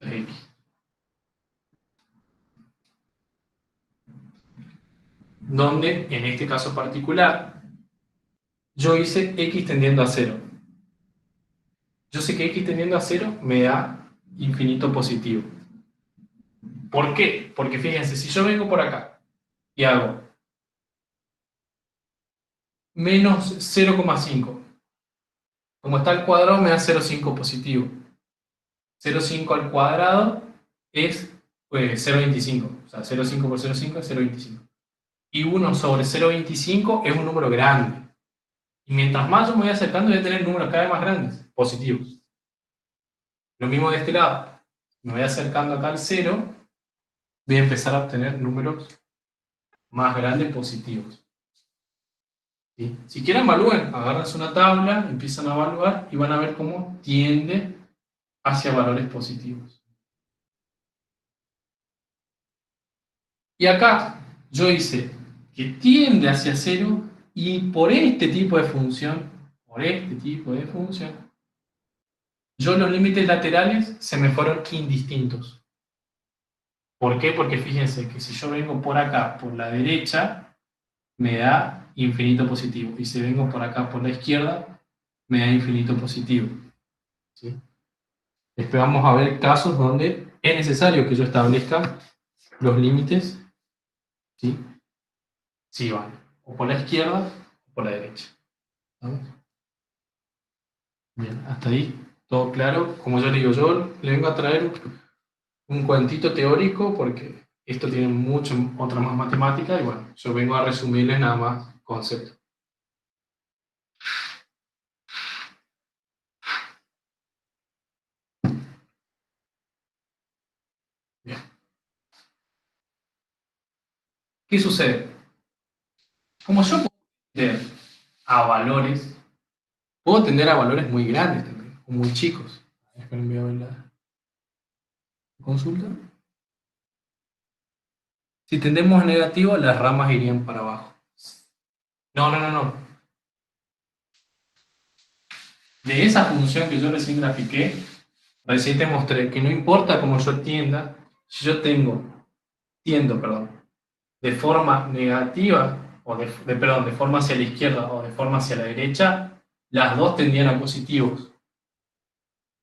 x. Donde, en este caso particular, yo hice x tendiendo a 0. Yo sé que x tendiendo a 0 me da infinito positivo. ¿Por qué? Porque fíjense, si yo vengo por acá y hago menos 0,5, como está al cuadrado me da 0,5 positivo. 0,5 al cuadrado es 0,25. O sea, 0,5 por 0,5 es 0,25. Y 1/0,25 es un número grande. Y mientras más yo me voy acercando, voy a tener números cada vez más grandes, positivos. Lo mismo de este lado. Me voy acercando acá al 0, voy a empezar a obtener números más grandes positivos. ¿Sí? Si quieren, evalúen, agarran una tabla, empiezan a evaluar y van a ver cómo tiende hacia valores positivos. Y acá yo hice que tiende hacia 0 y por este tipo de función, yo los límites laterales se me fueron indistintos. ¿Por qué? Porque fíjense que si yo vengo por acá, por la derecha, me da infinito positivo. Y si vengo por acá, por la izquierda, me da infinito positivo. ¿Sí? Después vamos a ver casos donde es necesario que yo establezca los límites, ¿sí? Si van o por la izquierda o por la derecha. ¿Vamos? Bien, hasta ahí todo claro. Como yo le digo, yo le vengo a traer un cuentito teórico porque esto tiene mucho otra más matemática y bueno, yo vengo a resumirles nada más conceptos. Bien. ¿Qué sucede? Como yo puedo tender a valores, puedo tender a valores muy grandes también, o muy chicos. Esperen, voy a ver la consulta. Si tendemos a negativo, las ramas irían para abajo. No, no, no, no. De esa función que yo recién grafiqué, recién te mostré que no importa cómo yo tienda, si yo tiendo, perdón, de forma negativa, o perdón, de forma hacia la izquierda o de forma hacia la derecha, las dos tendían a positivos.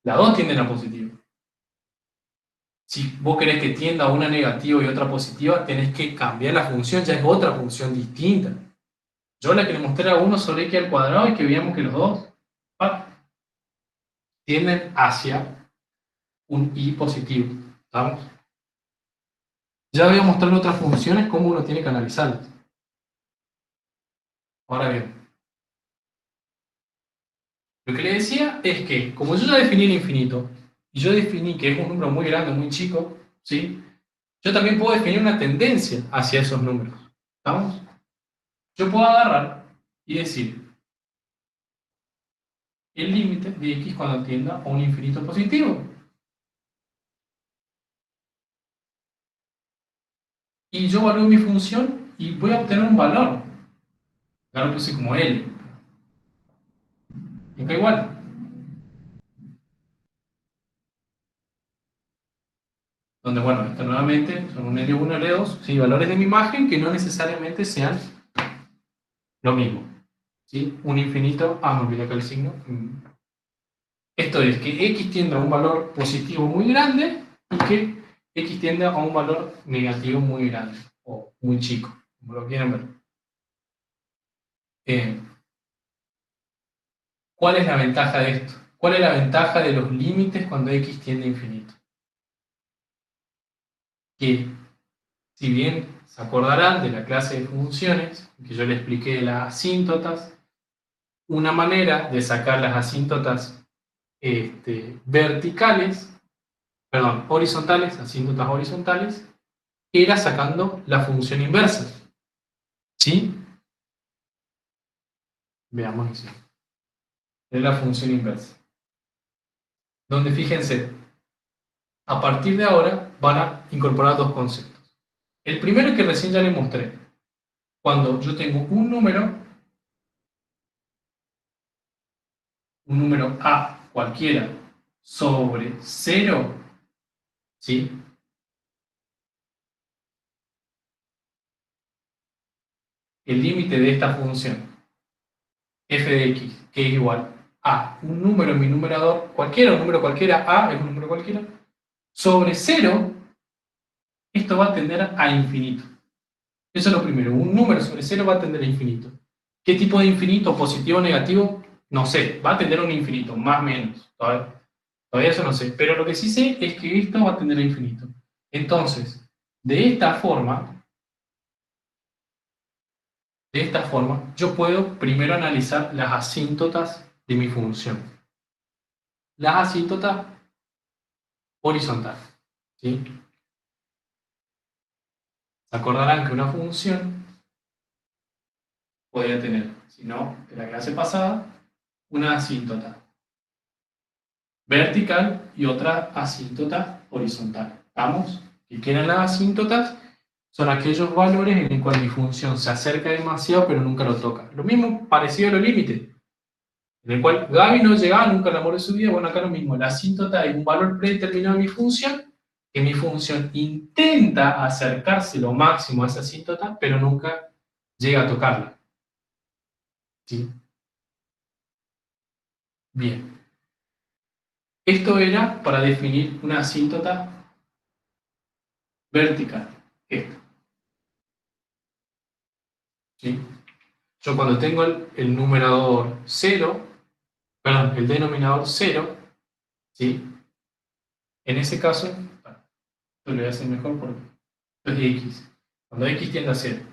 Las dos tienden a positivos. Si vos querés que tienda a una negativa y otra positiva, tenés que cambiar la función, ya es otra función distinta. Yo la que le mostré a 1/x² y que veíamos que los dos tienden hacia un y positivo. ¿Estamos? Ya voy a mostrar otras funciones, cómo uno tiene que analizarlas. Ahora bien, lo que le decía es que, como yo ya definí el infinito, y yo definí que es un número muy grande, muy chico, ¿sí? Yo también puedo definir una tendencia hacia esos números. ¿Estamos? Yo puedo agarrar y decir el límite de x cuando tienda a un infinito positivo. Y yo evalúo mi función y voy a obtener un valor. Acá lo puse como L. Y acá igual. Donde, bueno, esto nuevamente son un L1, L2, ¿sí? Valores de mi imagen que no necesariamente sean lo mismo. ¿Sí? Un infinito, me olvidé acá el signo. Esto es que x tiende a un valor positivo muy grande y que x tiende a un valor negativo muy grande o muy chico, como lo quieran ver. ¿Cuál es la ventaja de esto? ¿Cuál es la ventaja de los límites cuando x tiende a infinito? Que, si bien se acordarán de la clase de funciones, que yo le expliqué las asíntotas, una manera de sacar las asíntotas verticales, perdón, horizontales, asíntotas horizontales, era sacando la función inversa. ¿Sí? Veamos eso. Es la función inversa. Donde fíjense, a partir de ahora van a incorporar dos conceptos. El primero que recién ya les mostré. Cuando yo tengo un número A cualquiera sobre 0, ¿sí? El límite de esta función f de x, que es igual a un número en mi numerador, cualquiera, un número cualquiera, A es un número cualquiera, sobre 0, esto va a tender a infinito. Eso es lo primero, un número sobre 0 va a tender a infinito. ¿Qué tipo de infinito? ¿Positivo o negativo? No sé, va a tender a un infinito, más o menos. Todavía eso no sé, pero lo que sí sé es que esto va a tender a infinito. Entonces, de esta forma, yo puedo primero analizar las asíntotas de mi función. Las asíntotas horizontales. ¿Sí? Se acordarán que una función podría tener, si no, de la clase pasada, una asíntota vertical y otra asíntota horizontal. ¿Estamos? ¿Y qué eran las asíntotas? Son aquellos valores en los cuales mi función se acerca demasiado pero nunca lo toca. Lo mismo parecido a los límites, en el cual Gaby no llegaba nunca al amor de su vida. Bueno, acá lo mismo, la asíntota es un valor predeterminado de mi función, que mi función intenta acercarse lo máximo a esa asíntota, pero nunca llega a tocarla. ¿Sí? Bien. Esto era para definir una asíntota vertical. Esto. ¿Sí? Yo cuando tengo el numerador 0, perdón, el denominador 0, ¿sí? En ese caso, bueno, lo voy a hacer mejor porque esto es x. Cuando x tiende a 0,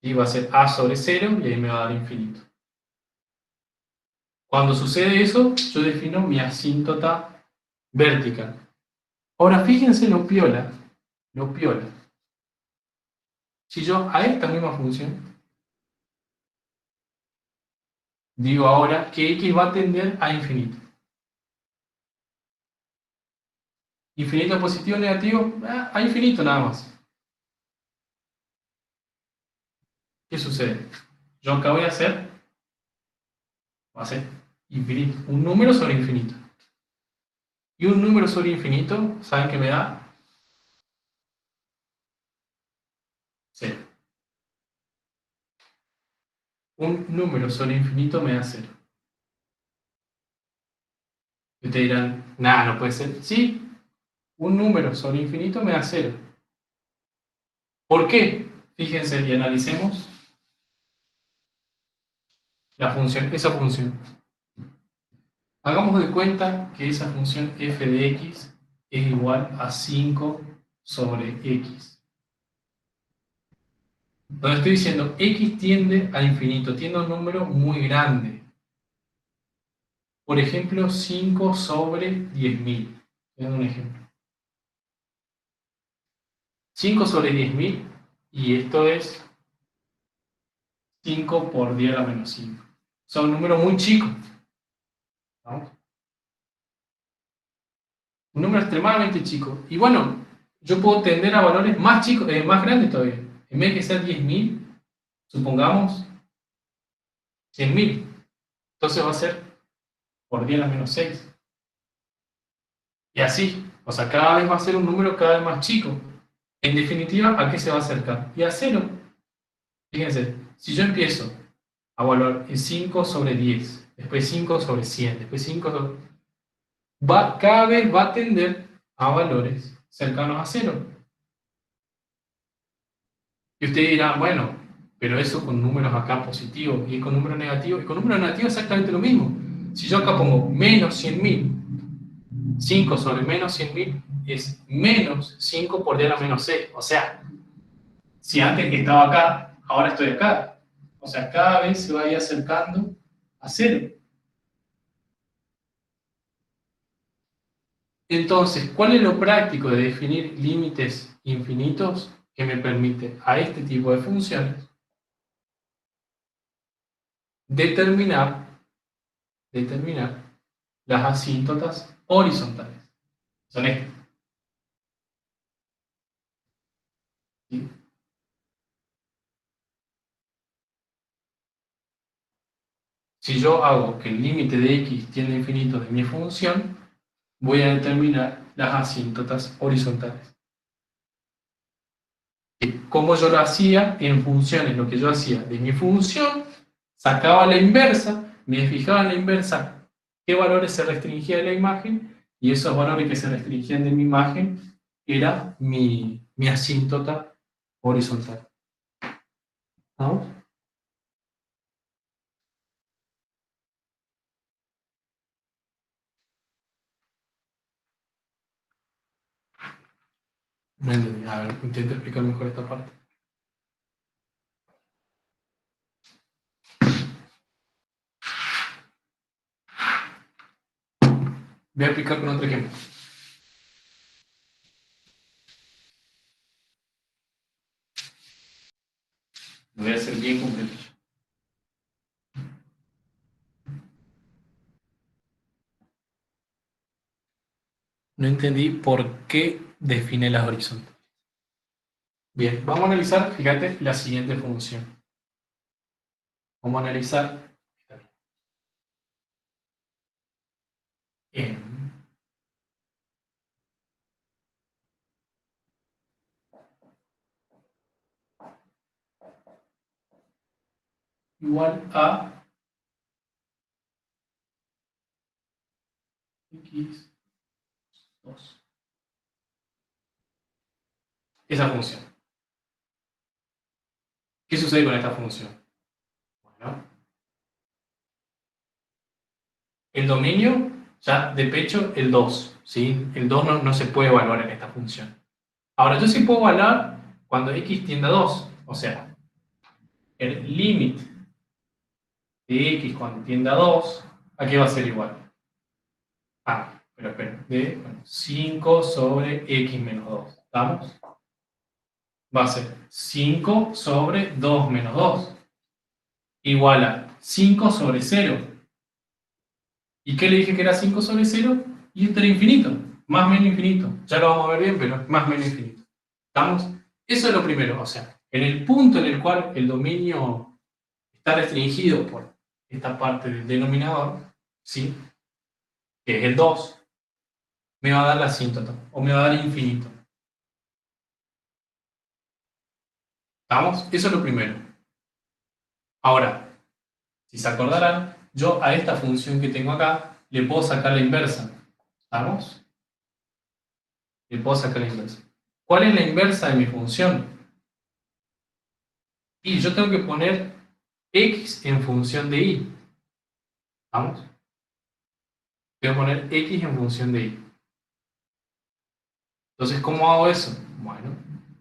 y va a ser a sobre 0 y ahí me va a dar infinito. Cuando sucede eso, yo defino mi asíntota vertical. Ahora fíjense lo piola, lo piola. Si yo a esta misma función digo ahora que x va a tender a infinito. Infinito positivo o negativo, a infinito nada más. ¿Qué sucede? Yo acá voy a ser infinito, un número sobre infinito. Y un número sobre infinito, ¿saben qué me da? 0. Un número sobre infinito me da 0. Y ustedes dirán, nada, no puede ser. Sí, un número sobre infinito me da 0. ¿Por qué? Fíjense y analicemos esa función. Hagamos de cuenta que esa función f de x es igual a 5 sobre x. Donde estoy diciendo x tiende a infinito, tiende a un número muy grande. Por ejemplo, 5 sobre 10.000. Voy a dar un ejemplo. 5 sobre 10.000 y esto es 5 por 10 a la menos 5. Son un número muy chico, ¿no? Un número extremadamente chico. Y bueno, yo puedo tender a valores más chicos, más grandes todavía. En vez de que sea 10.000, supongamos 100.000. Entonces va a ser por 10 a la menos 6. Y así. O sea, cada vez va a ser un número cada vez más chico. En definitiva, ¿a qué se va a acercar? Y a cero. Fíjense, si yo empiezo a evaluar en 5 sobre 10, después 5 sobre 100, después 5 sobre... cada vez va a tender a valores cercanos a cero. Y ustedes dirán, bueno, pero eso con números acá positivos y con números negativos. Y con números negativos exactamente lo mismo. Si yo acá pongo menos 100.000, 5 sobre menos 100.000 es menos 5 por 10 a la menos 6. O sea, si antes estaba acá, ahora estoy acá. O sea, cada vez se va a ir acercando a cero. Entonces, ¿cuál es lo práctico de definir límites infinitos que me permite a este tipo de funciones determinar las asíntotas horizontales? Son estas. ¿Sí? Si yo hago que el límite de x tiende a infinito de mi función, voy a determinar las asíntotas horizontales. Como yo lo hacía en funciones, lo que yo hacía de mi función, sacaba la inversa, me fijaba en la inversa qué valores se restringían de la imagen, y esos valores que se restringían de mi imagen era mi asíntota horizontal. ¿Vamos? No entendí. A ver, intento explicar mejor esta parte. Voy a explicar con otro ejemplo. Lo voy a hacer bien completo. No entendí por qué define las horizontales. Bien, vamos a analizar, fíjate, la siguiente función. Vamos a analizar n igual a x2. Esa función. ¿Qué sucede con esta función? Bueno, el dominio, ya de pecho, el 2. ¿Sí? El 2 no se puede evaluar en esta función. Ahora, yo sí puedo evaluar cuando x tiende a 2. O sea, el límite de x cuando tiende a 2, ¿a qué va a ser igual? Pero espera, de 5 sobre x menos 2. ¿Estamos? Va a ser 5 sobre 2 menos 2. Igual a 5 sobre 0. ¿Y qué le dije que era 5 sobre 0? Y esto era infinito. Más menos infinito. Ya lo vamos a ver bien, pero más menos infinito. ¿Estamos? Eso es lo primero. O sea, en el punto en el cual el dominio está restringido por esta parte del denominador, ¿sí? Que es el 2, me va a dar la asíntota. O me va a dar infinito. ¿Estamos? Eso es lo primero. Ahora, si se acordarán, yo a esta función que tengo acá le puedo sacar la inversa. ¿Estamos? Le puedo sacar la inversa. ¿Cuál es la inversa de mi función? Y yo tengo que poner x en función de y. ¿Vamos? Voy a poner x en función de y. Entonces, ¿cómo hago eso? Bueno,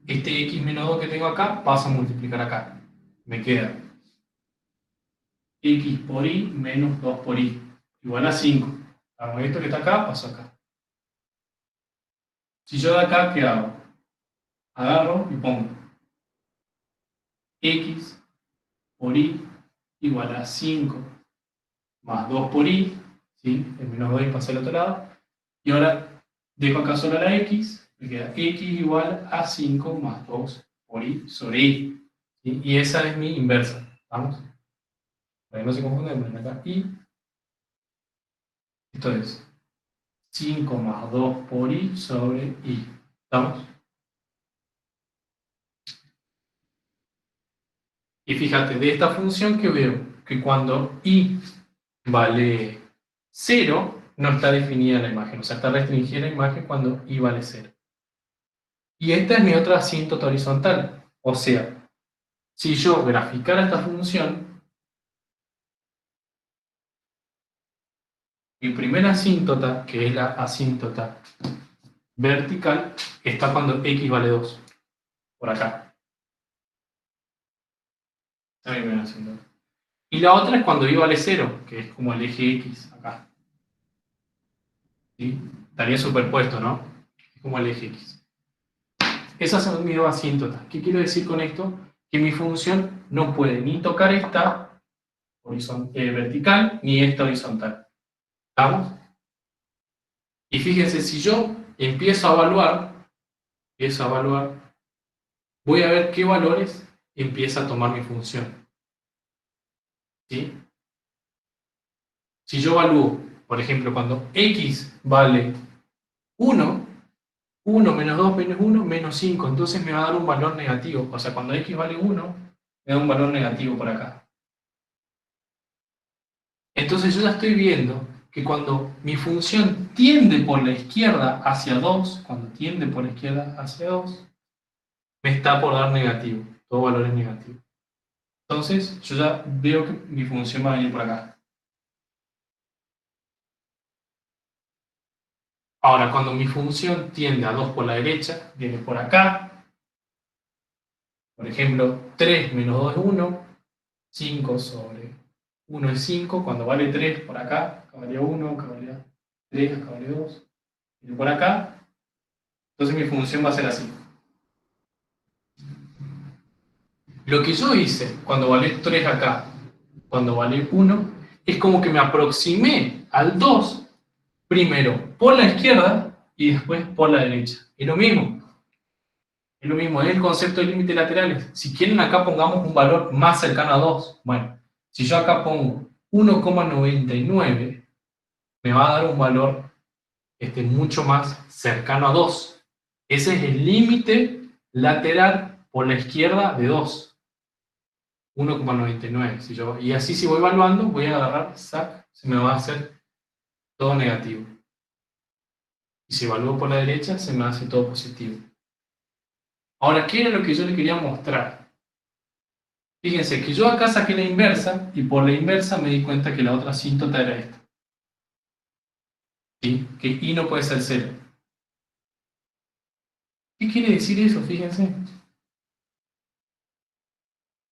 este x menos 2 que tengo acá pasa a multiplicar acá. Me queda x por y menos 2 por y igual a 5. Hago esto que está acá, paso acá. Si yo de acá, ¿qué hago? Agarro y pongo x por y igual a 5 más 2 por y, ¿sí? El menos 2 y pasa al otro lado. Y ahora dejo acá solo la x, me queda x igual a 5 más 2 por y sobre y. ¿Sí? Y esa es mi inversa. ¿Vamos? Para que no se confundan, ponen acá y. Esto es 5 más 2 por y sobre y. ¿Estamos? Y fíjate, de esta función que veo que cuando y vale 0, no está definida la imagen. O sea, está restringida la imagen cuando y vale 0. Y esta es mi otra asíntota horizontal. O sea, si yo graficara esta función, mi primera asíntota, que es la asíntota vertical, está cuando x vale 2. Por acá. Esta es mi primera asíntota. Y la otra es cuando y vale 0, que es como el eje x acá. ¿Sí? Estaría superpuesto, ¿no? Es como el eje x. Esas son mis dos asíntotas. ¿Qué quiero decir con esto? Que mi función no puede ni tocar esta vertical ni esta horizontal. ¿Estamos? Y fíjense, si yo empiezo a evaluar, voy a ver qué valores empieza a tomar mi función. ¿Sí? Si yo evalúo, por ejemplo, cuando x vale 1, 1 menos 2 menos 1 menos 5, entonces me va a dar un valor negativo. O sea, cuando x vale 1, me da un valor negativo por acá. Entonces yo ya estoy viendo que cuando mi función tiende por la izquierda hacia 2, cuando tiende por la izquierda hacia 2, me está por dar negativo. Todo valor es negativo. Entonces yo ya veo que mi función va a venir por acá. Ahora, cuando mi función tiende a 2 por la derecha, viene por acá. Por ejemplo, 3 menos 2 es 1. 5 sobre 1 es 5. Cuando vale 3 por acá, acá valía 1, acá valía 3, acá valía 2. Viene por acá. Entonces mi función va a ser así. Lo que yo hice cuando vale 3 acá, cuando vale 1, es como que me aproximé al 2 primero por la izquierda y después por la derecha. Es lo mismo, es el concepto de límites laterales. Si quieren acá pongamos un valor más cercano a 2. Bueno, si yo acá pongo 1,99, me va a dar un valor mucho más cercano a 2. Ese es el límite lateral por la izquierda de 2. 1,99. Y así si voy evaluando, voy a agarrar, se me va a hacer todo negativo. Y si evalúo por la derecha, se me hace todo positivo. Ahora, ¿qué era lo que yo le quería mostrar? Fíjense que yo acá saqué la inversa y por la inversa me di cuenta que la otra asíntota era esta. ¿Sí? Que y no puede ser 0. ¿Qué quiere decir eso? Fíjense.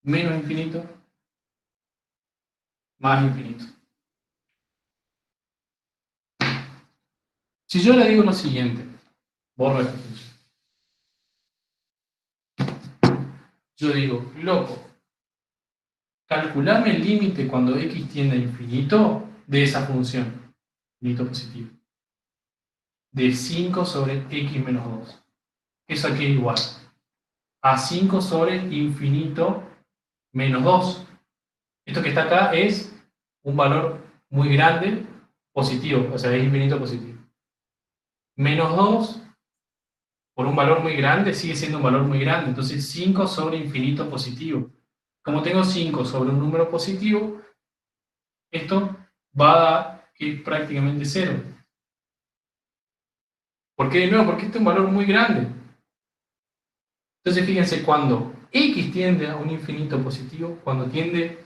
Menos infinito, más infinito. Si yo le digo lo siguiente, borro esta función. Yo digo, loco, calcularme el límite cuando x tiende a infinito de esa función, infinito positivo, de 5 sobre x menos 2. Eso aquí es igual a 5 sobre infinito menos 2. Esto que está acá es un valor muy grande positivo, o sea, es infinito positivo. Menos 2 por un valor muy grande sigue siendo un valor muy grande, entonces 5 sobre infinito positivo. Como tengo 5 sobre un número positivo, esto va a dar que es prácticamente 0. ¿Por qué de nuevo? Porque este es un valor muy grande. Entonces fíjense, cuando x tiende a un infinito positivo, cuando tiende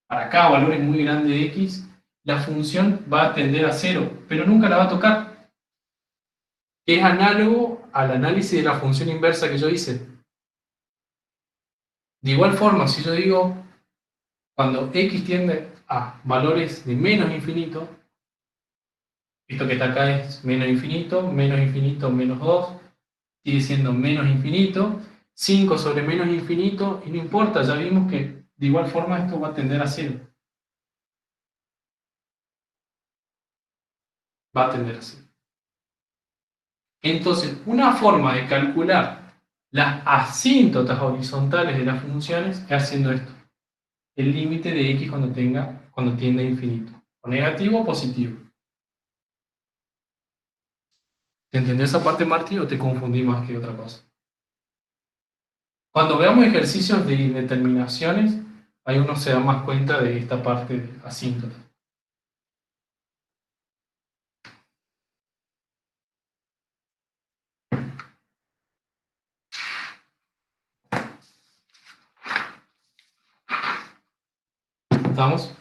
para acá valores muy grandes de x, la función va a tender a cero, pero nunca la va a tocar. Es análogo al análisis de la función inversa que yo hice. De igual forma, si yo digo, cuando x tiende a valores de menos infinito, esto que está acá es menos infinito, menos 2, sigue siendo menos infinito, 5 sobre menos infinito, y no importa, ya vimos que de igual forma esto va a tender a cero. Va a tender a cero. Entonces, una forma de calcular las asíntotas horizontales de las funciones es haciendo esto. El límite de x cuando tiende a infinito. O negativo o positivo. ¿Te entiendes esa parte, Martí, o te confundí más que otra cosa? Cuando veamos ejercicios de determinaciones, ahí uno se da más cuenta de esta parte de asíntota. ¿Estamos?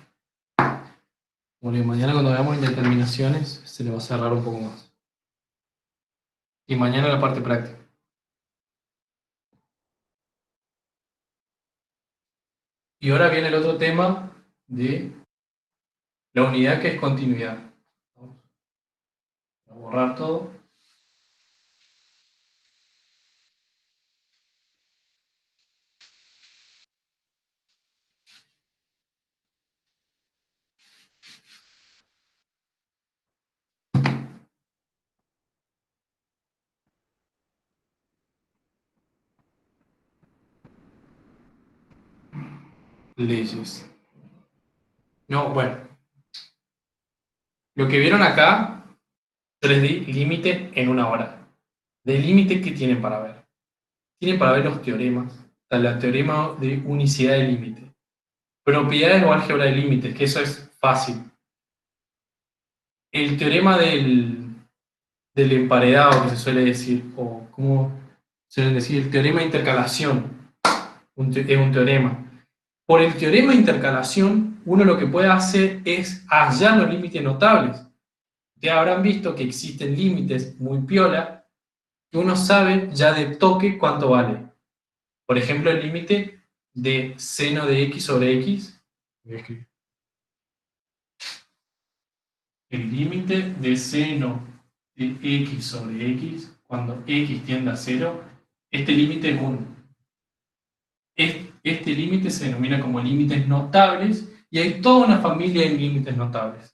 Bueno, y mañana cuando veamos indeterminaciones se le va a cerrar un poco más. Y mañana la parte práctica. Y ahora viene el otro tema de la unidad que es continuidad. Vamos a borrar todo. Leyes. No, bueno. Lo que vieron acá, yo les di límite en una hora. ¿De límite qué tienen para ver? Tienen para ver los teoremas. O sea, el teorema de unicidad de límite. Propiedades o álgebra de límites, que eso es fácil. El teorema del emparedado, que se suele decir, o como suelen decir, el teorema de intercalación, es un teorema. Por el teorema de intercalación, uno lo que puede hacer es hallar los límites notables. Ya habrán visto que existen límites muy piola, que uno sabe ya de toque cuánto vale. Por ejemplo, el límite de seno de x sobre x. El límite de seno de x sobre x, cuando x tiende a 0, este límite es 1. Este límite se denomina como límites notables y hay toda una familia de límites notables.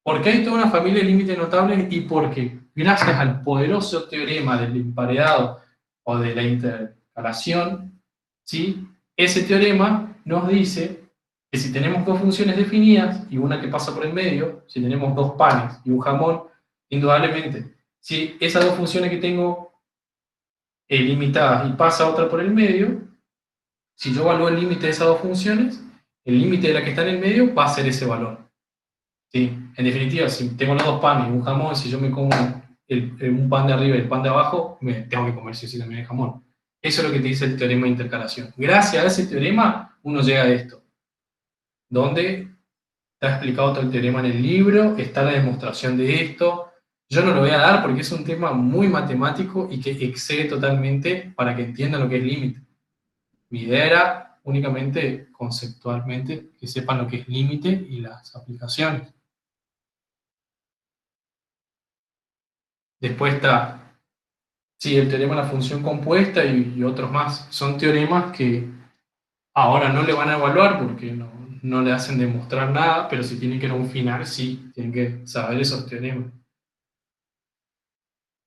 ¿Por qué hay toda una familia de límites notables? Y porque gracias al poderoso teorema del emparedado o de la intercalación, ¿sí? Ese teorema nos dice que si tenemos dos funciones definidas y una que pasa por el medio, si tenemos dos panes y un jamón, indudablemente, si esas dos funciones que tengo limitadas y pasa otra por el medio, si yo evalúo el límite de esas dos funciones, el límite de la que está en el medio va a ser ese valor. ¿Sí? En definitiva, si tengo los dos panes y un jamón, si yo me como un pan de arriba y el pan de abajo, me tengo que comer si también el jamón. Eso es lo que te dice el teorema de intercalación. Gracias a ese teorema, uno llega a esto, donde está explicado todo el teorema en el libro, está la demostración de esto. Yo no lo voy a dar porque es un tema muy matemático y que excede totalmente para que entiendan lo que es límite. Mi idea era únicamente conceptualmente que sepan lo que es límite y las aplicaciones. Después está, sí, el teorema de la función compuesta y otros más. Son teoremas que ahora no le van a evaluar porque no le hacen demostrar nada, pero si tienen que ir a un final, sí, tienen que saber esos teoremas.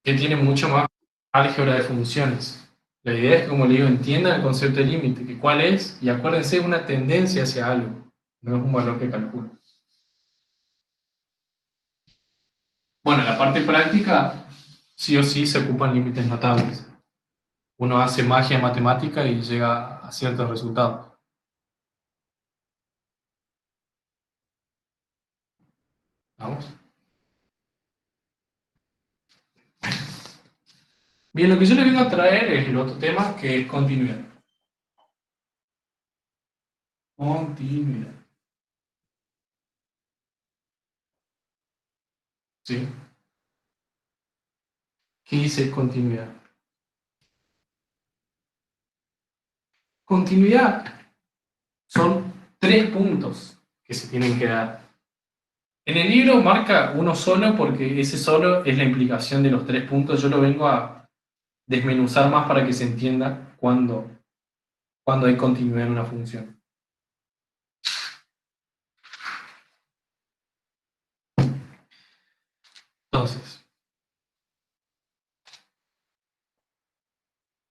Que tienen mucho más álgebra de funciones. La idea es que, como le digo, entiendan el concepto de límite, que cuál es, y acuérdense, es una tendencia hacia algo, no es un valor que calcula. Bueno, en la parte práctica, sí o sí se ocupan límites notables. Uno hace magia matemática y llega a ciertos resultados. ¿Vamos? Bien, lo que yo le vengo a traer es el otro tema, que es continuidad. Continuidad. ¿Sí? ¿Qué dice continuidad? Continuidad son 3 puntos que se tienen que dar. En el libro marca uno solo porque ese solo es la implicación de los 3 puntos. Yo lo vengo a desmenuzar más para que se entienda cuando hay continuidad en una función. Entonces,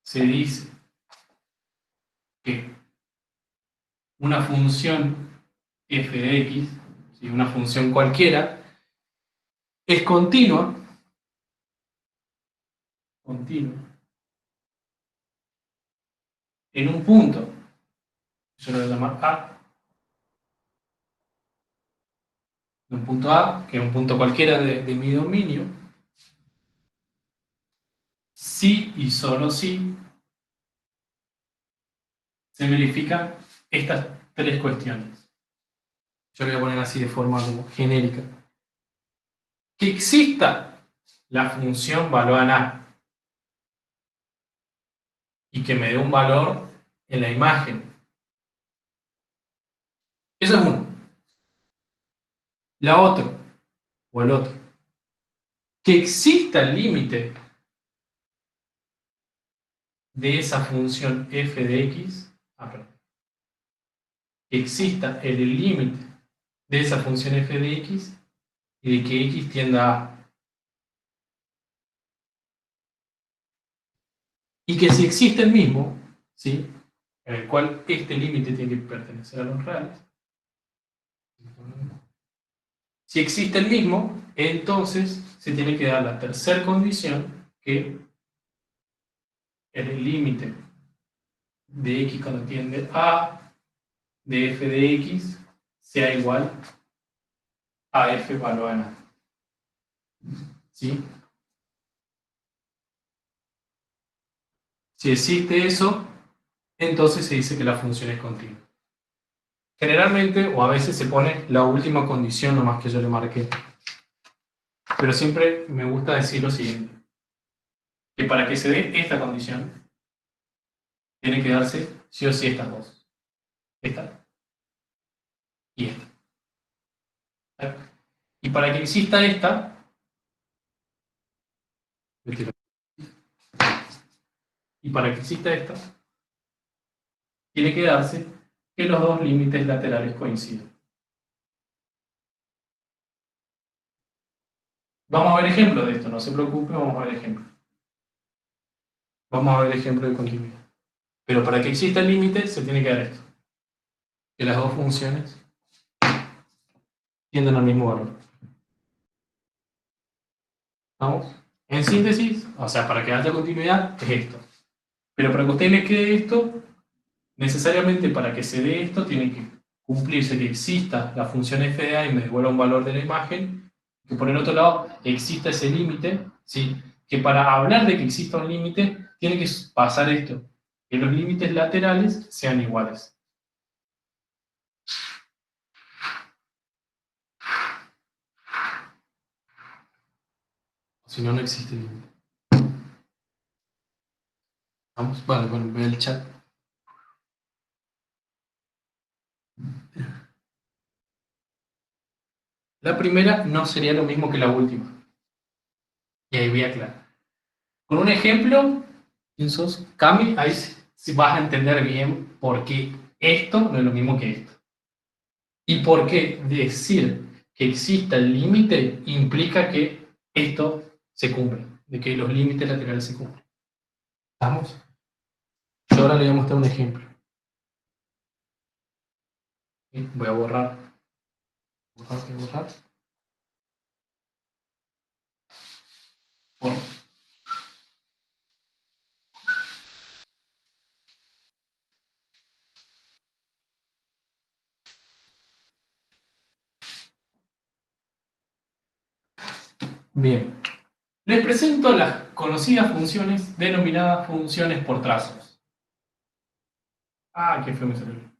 se dice que una función f de x, ¿sí? Una función cualquiera, es continua en un punto, yo lo voy a llamar A, en un punto A, que es un punto cualquiera de mi dominio, si y solo si se verifican estas 3 cuestiones. Yo lo voy a poner así de forma como genérica. Que exista la función valor en A y que me dé un valor en la imagen. Eso es uno. La otra, o el otro, que exista el límite de esa función f de x, perdón, que exista el límite de esa función f de x y de que x tienda a A. Y que si existe el mismo, ¿sí? En el cual este límite tiene que pertenecer a los reales, si existe el mismo, entonces se tiene que dar la tercera condición, que el límite de x cuando tiende a de f de x sea igual a f valor en A. ¿Sí? Si existe eso, entonces se dice que la función es continua. Generalmente, o a veces se pone la última condición nomás que yo le marqué. Pero siempre me gusta decir lo siguiente, que para que se dé esta condición, tiene que darse sí o sí estas dos. Esta y esta. Y para que exista esta, y para que exista esta, tiene que darse que los dos límites laterales coincidan. Vamos a ver ejemplos de esto, no se preocupe, vamos a ver ejemplos. Vamos a ver ejemplos de continuidad. Pero para que exista el límite, se tiene que dar esto. Que las dos funciones tienden al mismo valor. ¿Vamos? En síntesis, o sea, para que haya continuidad, es esto. Pero para que a usted le quede esto, necesariamente para que se dé esto, tiene que cumplirse que exista la función f de a y me devuelva un valor de la imagen, que por el otro lado exista ese límite, ¿sí? Que para hablar de que exista un límite, tiene que pasar esto, que los límites laterales sean iguales. Si no, no existe límite. Vamos, vale, bueno, ve el chat. La primera no sería lo mismo que la última. Y ahí voy a aclarar. Con un ejemplo, ¿quién sos? Cami, ahí sí vas a entender bien por qué esto no es lo mismo que esto. Y por qué decir que exista el límite implica que esto se cumple, de que los límites laterales se cumplen. ¿Estamos? Yo ahora le voy a mostrar un ejemplo. Voy a borrar. Borrar. Bueno, bien. Les presento las conocidas funciones denominadas funciones por trazos. Ah, qué feo me salió.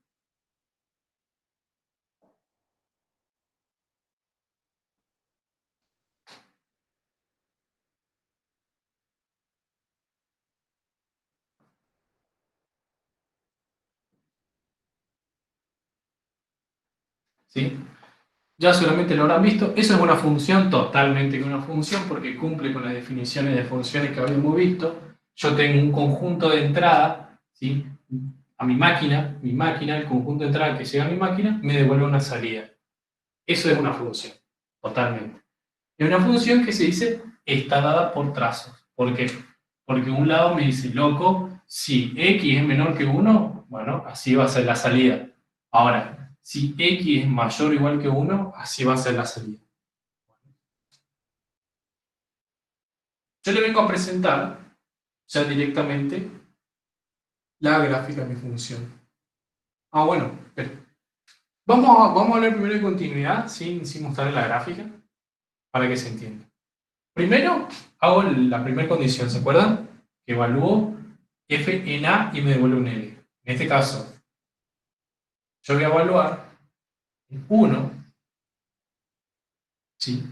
¿sí? Ya seguramente lo habrán visto. Eso es una función, totalmente una función, porque cumple con las definiciones de funciones que habíamos visto. Yo tengo un conjunto de entrada, ¿sí? A mi máquina, el conjunto de entrada que llega a mi máquina, me devuelve una salida. Eso es una función, totalmente. Es una función que se dice está dada por trazos. ¿Por qué? Porque un lado me dice, loco, si x es menor que 1, bueno, así va a ser la salida. Ahora, si x es mayor o igual que 1, así va a ser la salida. Yo le vengo a presentar ya directamente la gráfica de mi función. Bueno, pero vamos a hablar primero de continuidad sin mostrar la gráfica para que se entienda. Primero, hago la primera condición, ¿se acuerdan? Que evalúo f en A y me devuelve un L. En este caso, yo voy a evaluar en 1, ¿sí?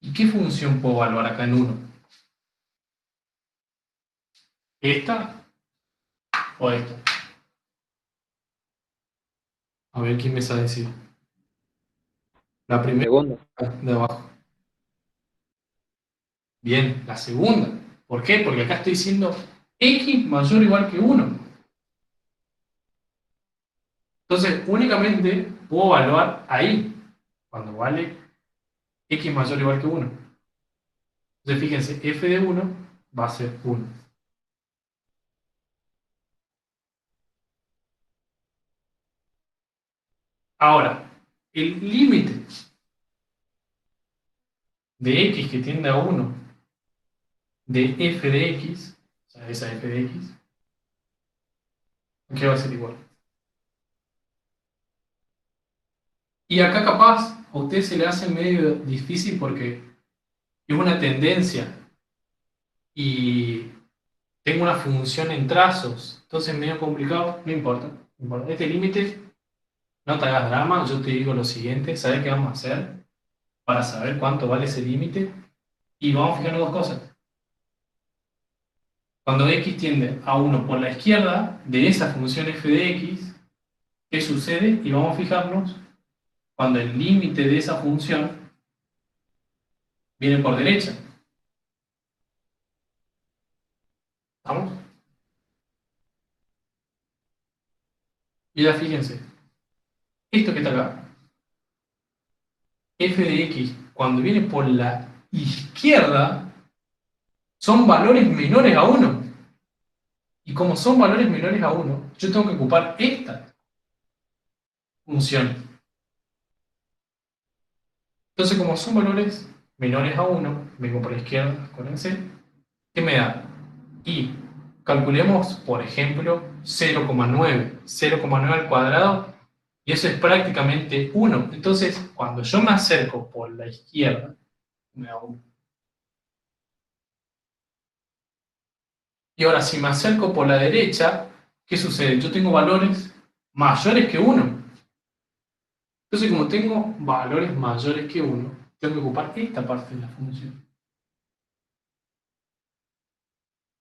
¿Y qué función puedo evaluar acá en 1? ¿Esta o esta? A ver quién me sabe decir. La La primera segunda. de abajo. Bien, la segunda. ¿Por qué? Porque acá estoy diciendo x mayor o igual que 1. Entonces, únicamente puedo evaluar ahí, cuando vale x mayor o igual que 1. Entonces, fíjense, f de 1 va a ser 1. Ahora, el límite de x que tiende a 1 de f de x, o sea, esa f de x, ¿qué va a ser igual? Y acá capaz a usted se le hace medio difícil porque es una tendencia y tengo una función en trazos, entonces medio complicado, no importa, no importa. Este límite, no te hagas drama, yo te digo lo siguiente, ¿sabes qué vamos a hacer para saber cuánto vale ese límite? Y vamos a fijarnos dos cosas. Cuando x tiende a 1 por la izquierda de esa función f de x, ¿qué sucede? Y vamos a fijarnos cuando el límite de esa función viene por derecha. ¿Vamos? Y ya fíjense, esto que está acá, f de x, cuando viene por la izquierda, son valores menores a 1. Y como son valores menores a 1, yo tengo que ocupar esta función. Entonces, como son valores menores a 1, vengo por la izquierda, acuérdense, ¿qué me da? Y calculemos, por ejemplo, 0,9. 0,9 al cuadrado, y eso es prácticamente 1. Entonces, cuando yo me acerco por la izquierda, me da 1. Y ahora, si me acerco por la derecha, ¿qué sucede? Yo tengo valores mayores que 1. Entonces, como tengo valores mayores que 1, tengo que ocupar esta parte de la función.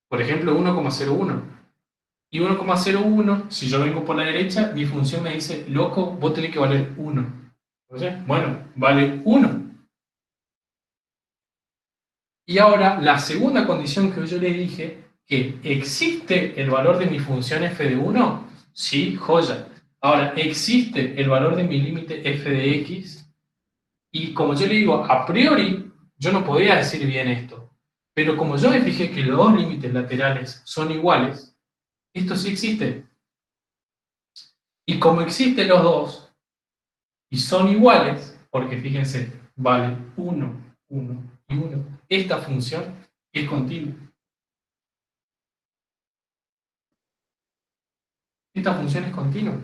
Por ejemplo, 1,01. Y 1,01, si yo vengo por la derecha, mi función me dice, loco, vos tenés que valer 1. Entonces, bueno, vale 1. Y ahora, la segunda condición que yo le dije, que existe el valor de mi función f de 1, sí, joya. Ahora, existe el valor de mi límite f de x, y como yo le digo, a priori, yo no podía decir bien esto, pero como yo me fijé que los dos límites laterales son iguales, esto sí existe. Y como existen los dos, y son iguales, porque fíjense, vale 1, 1 y 1, esta función es continua. Esta función es continua.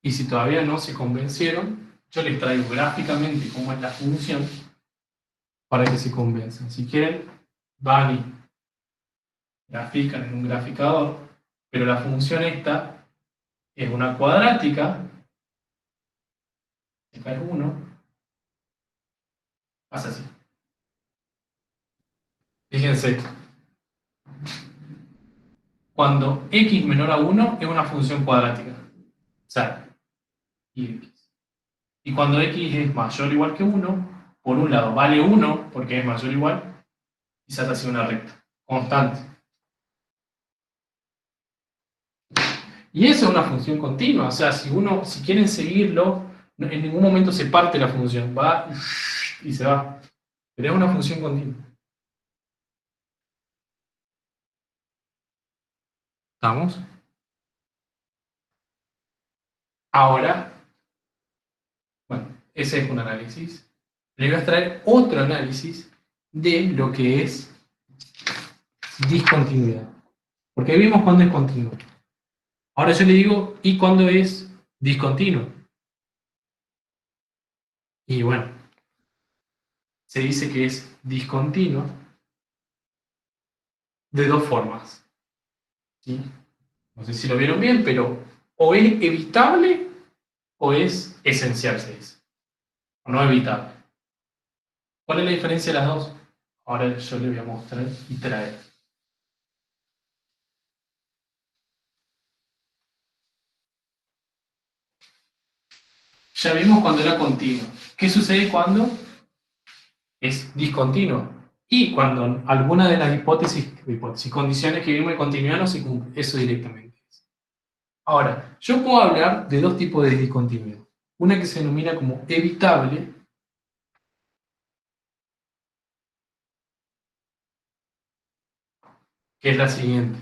Y si todavía no se convencieron, yo les traigo gráficamente cómo es la función para que se convenzan. Si quieren, van y grafican en un graficador, pero la función esta es una cuadrática, acá es 1, pasa así. Fíjense, cuando x menor a 1 es una función cuadrática. O sea, y cuando x es mayor o igual que 1, por un lado vale 1 porque es mayor o igual, y se hace una recta constante. Y eso es una función continua, o sea, si quieren seguirlo, en ningún momento se parte la función, va y se va. Pero es una función continua. ¿Estamos? Ahora, bueno, ese es un análisis. Le voy a traer otro análisis de lo que es discontinuidad. Porque vimos cuándo es continuo. Ahora yo le digo, ¿y cuándo es discontinuo? Y bueno, se dice que es discontinuo de dos formas. ¿Sí? No sé si lo vieron bien, pero o es evitable o es esencial, se dice. O no evitable. ¿Cuál es la diferencia de las dos? Ahora yo le voy a mostrar y traer. Ya vimos cuando era continuo. ¿Qué sucede cuando es discontinuo? Y cuando alguna de las hipótesis y condiciones que vimos de continuidad no se cumple. Eso directamente. Ahora, yo puedo hablar de dos tipos de discontinuidad. Una que se denomina como evitable, que es la siguiente.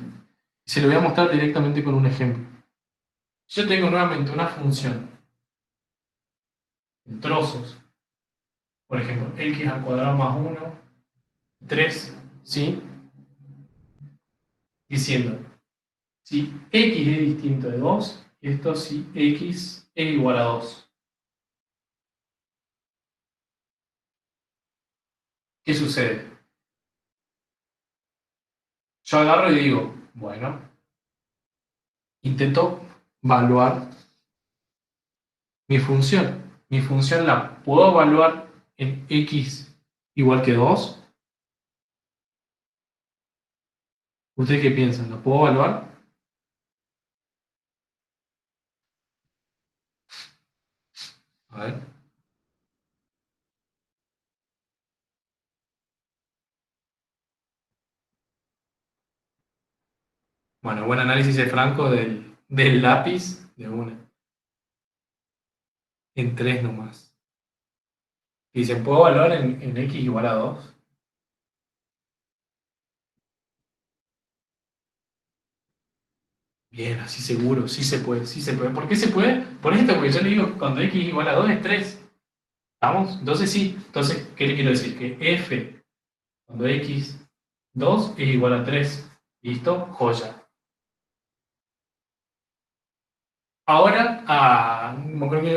Se lo voy a mostrar directamente con un ejemplo. Yo tengo nuevamente una función en trozos, por ejemplo, x al cuadrado más 1, 3, ¿sí? Diciendo, si x es distinto de 2, esto si x es igual a 2. ¿Qué sucede? Yo agarro y digo, bueno, intento evaluar mi función. Mi función la puedo evaluar en x igual que 2. ¿Ustedes qué piensan? ¿Lo puedo evaluar? A ver. Bueno, buen análisis de Franco del lápiz de una. En 3 nomás. Y se puede evaluar en x igual a 2. Bien, así seguro, sí se puede, sí se puede. ¿Por qué se puede? Por esto, porque yo le digo, cuando x igual a 2 es 3. ¿Estamos? Entonces sí. Entonces, ¿qué le quiero decir? Que f cuando x 2 es igual a 3. ¿Listo? Joya. Ahora,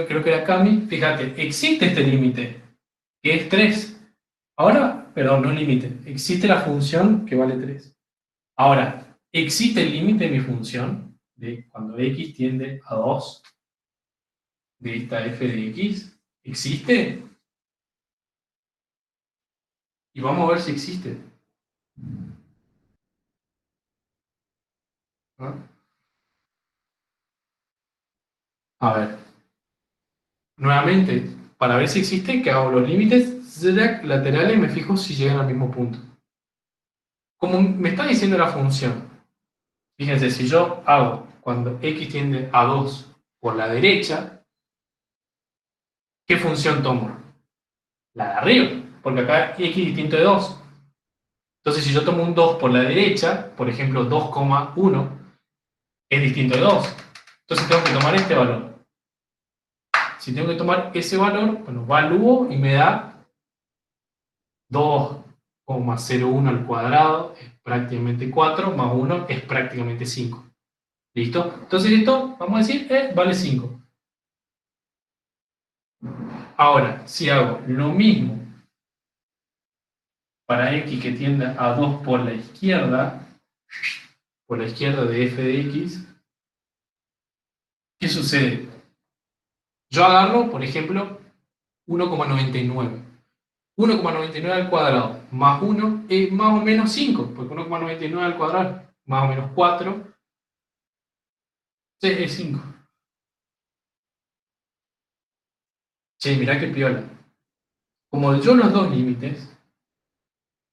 creo que era Cami, fíjate, existe este límite, que es 3. Ahora, perdón, no límite, existe la función que vale 3. Ahora, existe el límite de mi función, de cuando x tiende a 2, de esta f de x, ¿existe? Y vamos a ver si existe. ¿Ah? A ver, nuevamente, para ver si existe, que hago los límites laterales y me fijo si llegan al mismo punto. Como me está diciendo la función, fíjense, si yo hago cuando x tiende a 2 por la derecha, ¿qué función tomo? La de arriba, porque acá x es distinto de 2. Entonces, si yo tomo un 2 por la derecha, por ejemplo 2,1, es distinto de 2. Entonces tengo que tomar este valor. Si tengo que tomar ese valor, bueno, evalúo y me da 2,01 al cuadrado, es prácticamente 4, más 1 es prácticamente 5. ¿Listo? Entonces esto, vamos a decir, vale 5. Ahora, si hago lo mismo para x que tienda a 2 por la izquierda de f de x, ¿qué sucede? Yo agarro, por ejemplo, 1,99. 1,99 al cuadrado más 1 es más o menos 5, porque 1,99 al cuadrado más o menos 4, es 5. Che, mirá qué piola. Como yo los dos límites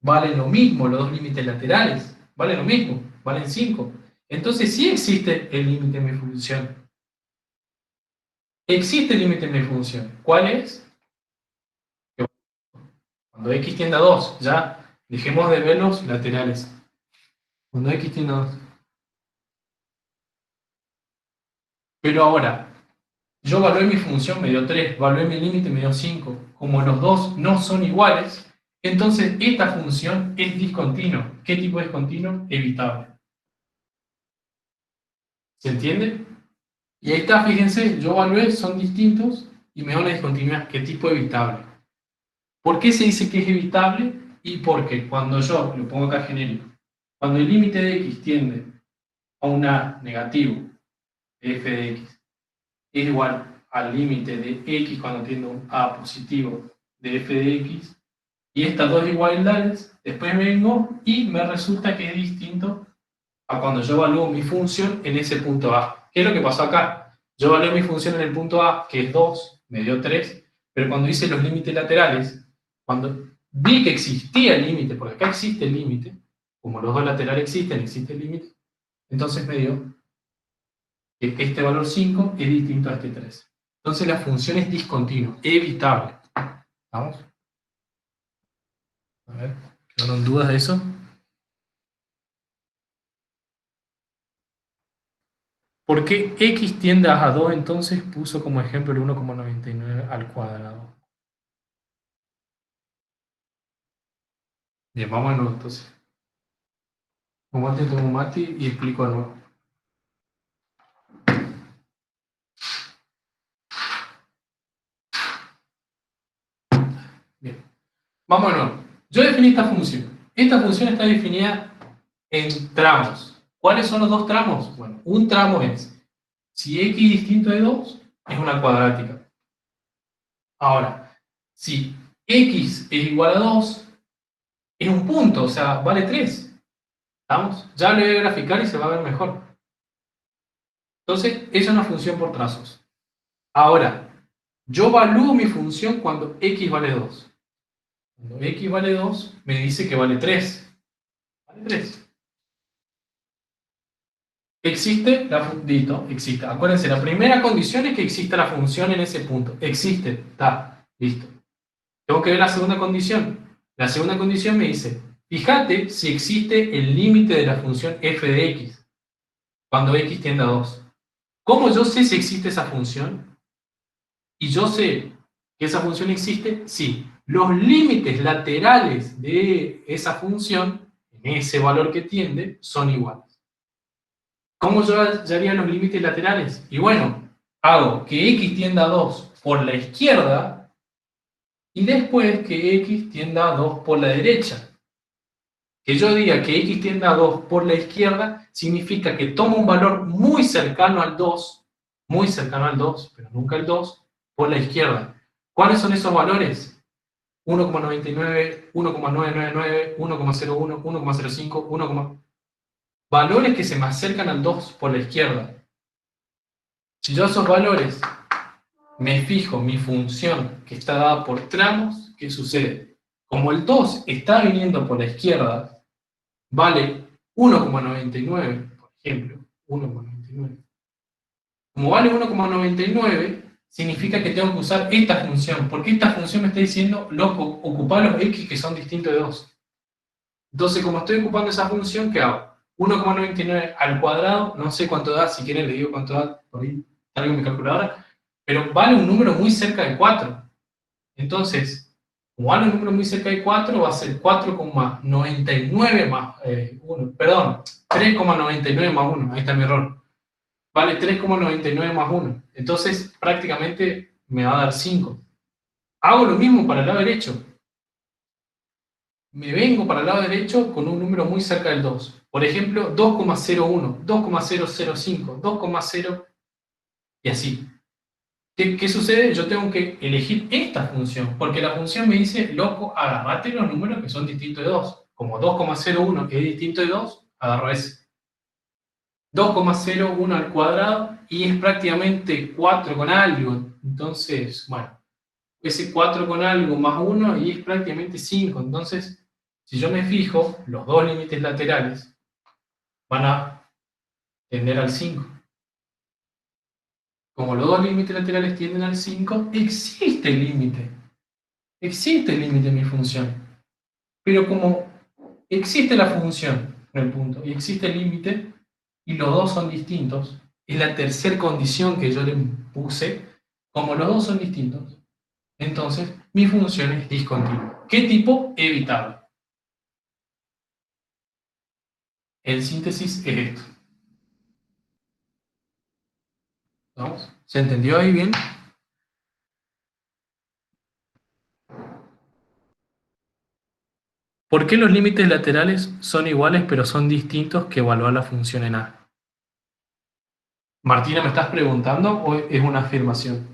valen lo mismo, los dos límites laterales, valen lo mismo, valen 5. Entonces sí existe el límite de mi función. Existe el límite de mi función. ¿Cuál es? Cuando x tiende a 2, ya dejemos de ver los laterales. Cuando x tiende a 2. Pero ahora, yo evalué mi función, me dio 3, evalué mi límite, me dio 5. Como los dos no son iguales, entonces esta función es discontinua. ¿Qué tipo de discontinuo? Evitable. ¿Se entiende? Y ahí está, fíjense, yo evalué, son distintos y me da una discontinuidad. ¿Qué tipo evitable? ¿Por qué se dice que es evitable? Y porque cuando yo, lo pongo acá genérico, cuando el límite de x tiende a un a negativo de f de x es igual al límite de x cuando tiende a un a positivo de f de x, y estas dos igualdades, después vengo y me resulta que es distinto a cuando yo evalúo mi función en ese punto A. ¿Qué es lo que pasó acá? Yo evalué mi función en el punto A, que es 2, me dio 3, pero cuando hice los límites laterales, cuando vi que existía el límite, porque acá existe el límite, como los dos laterales existen, existe el límite, entonces me dio que este valor 5 es distinto a este 3. Entonces la función es discontinua, evitable. ¿Vamos? A ver, ¿quedaron dudas de eso? ¿Por qué x tiende a 2 entonces puso como ejemplo el 1,99 al cuadrado? Bien, vamos de nuevo entonces. Como antes tomo Mati y explico de nuevo. Bien, vamos de nuevo. Yo definí esta función. Esta función está definida en tramos. ¿Cuáles son los dos tramos? Bueno, un tramo es, si x distinto de 2, es una cuadrática. Ahora, si x es igual a 2, es un punto, o sea, vale 3. ¿Estamos? Ya lo voy a graficar y se va a ver mejor. Entonces, es una función por trazos. Ahora, yo evalúo mi función cuando x vale 2. Cuando x vale 2, me dice que vale 3. Vale 3. Existe la función. Existe. Acuérdense, la primera condición es que exista la función en ese punto. Existe. Está. Listo. Tengo que ver la segunda condición. La segunda condición me dice, fíjate si existe el límite de la función f de x cuando x tiende a 2. ¿Cómo yo sé si existe esa función? Y yo sé que esa función existe si los límites laterales de esa función, en ese valor que tiende, son iguales. ¿Cómo yo hallaría los límites laterales? Y bueno, hago que x tienda a 2 por la izquierda y después que x tienda a 2 por la derecha. Que yo diga que x tienda a 2 por la izquierda significa que tomo un valor muy cercano al 2, pero nunca el 2, por la izquierda. ¿Cuáles son esos valores? 1,99, 1,999, 1,01, 1,05, 1, valores que se me acercan al 2 por la izquierda. Si yo esos valores me fijo mi función que está dada por tramos, ¿qué sucede? Como el 2 está viniendo por la izquierda, vale 1,99, por ejemplo, 1,99. Como vale 1,99, significa que tengo que usar esta función, porque esta función me está diciendo, loco, ocupar los x que son distintos de 2. Entonces, como estoy ocupando esa función, ¿qué hago? 1,99 al cuadrado, no sé cuánto da, si quieren le digo cuánto da, por ahí traigo mi calculadora, pero vale un número muy cerca de 4. Entonces, como vale un número muy cerca de 4, va a ser 4,99 más 1, perdón, 3,99 más 1, ahí está mi error. Vale 3,99 más 1. Entonces, prácticamente me va a dar 5. Hago lo mismo para el lado derecho. Me vengo para el lado derecho con un número muy cerca del 2. Por ejemplo, 2,01, 2,005, 2,0 y así. ¿Qué sucede? Yo tengo que elegir esta función, porque la función me dice, loco, agarrate los números que son distintos de 2. Como 2,01 es distinto de 2, agarro ese. 2,01 al cuadrado y es prácticamente 4 con algo. Entonces, bueno, ese 4 con algo más 1 y es prácticamente 5. Entonces, si yo me fijo, los dos límites laterales van a tender al 5. Como los dos límites laterales tienden al 5, existe el límite. Existe el límite en mi función. Pero como existe la función en el punto y existe el límite y los dos son distintos, es la tercera condición que yo le puse, como los dos son distintos, entonces mi función es discontinua. ¿Qué tipo? Evitable. En síntesis es esto. ¿Vamos? ¿Se entendió ahí bien? ¿Por qué los límites laterales son iguales pero son distintos que evaluar la función en A? Martina, ¿me estás preguntando o es una afirmación?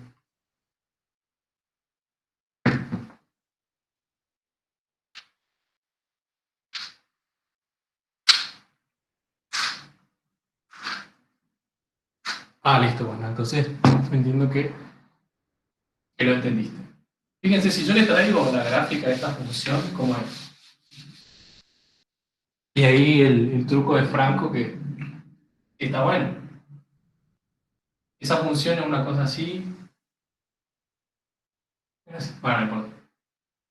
Ah, listo, bueno, entonces entiendo que lo entendiste. Fíjense, si yo les traigo la gráfica de esta función, ¿cómo es? Y ahí el truco de Franco que está bueno. Esa función es una cosa así, bueno, no importa,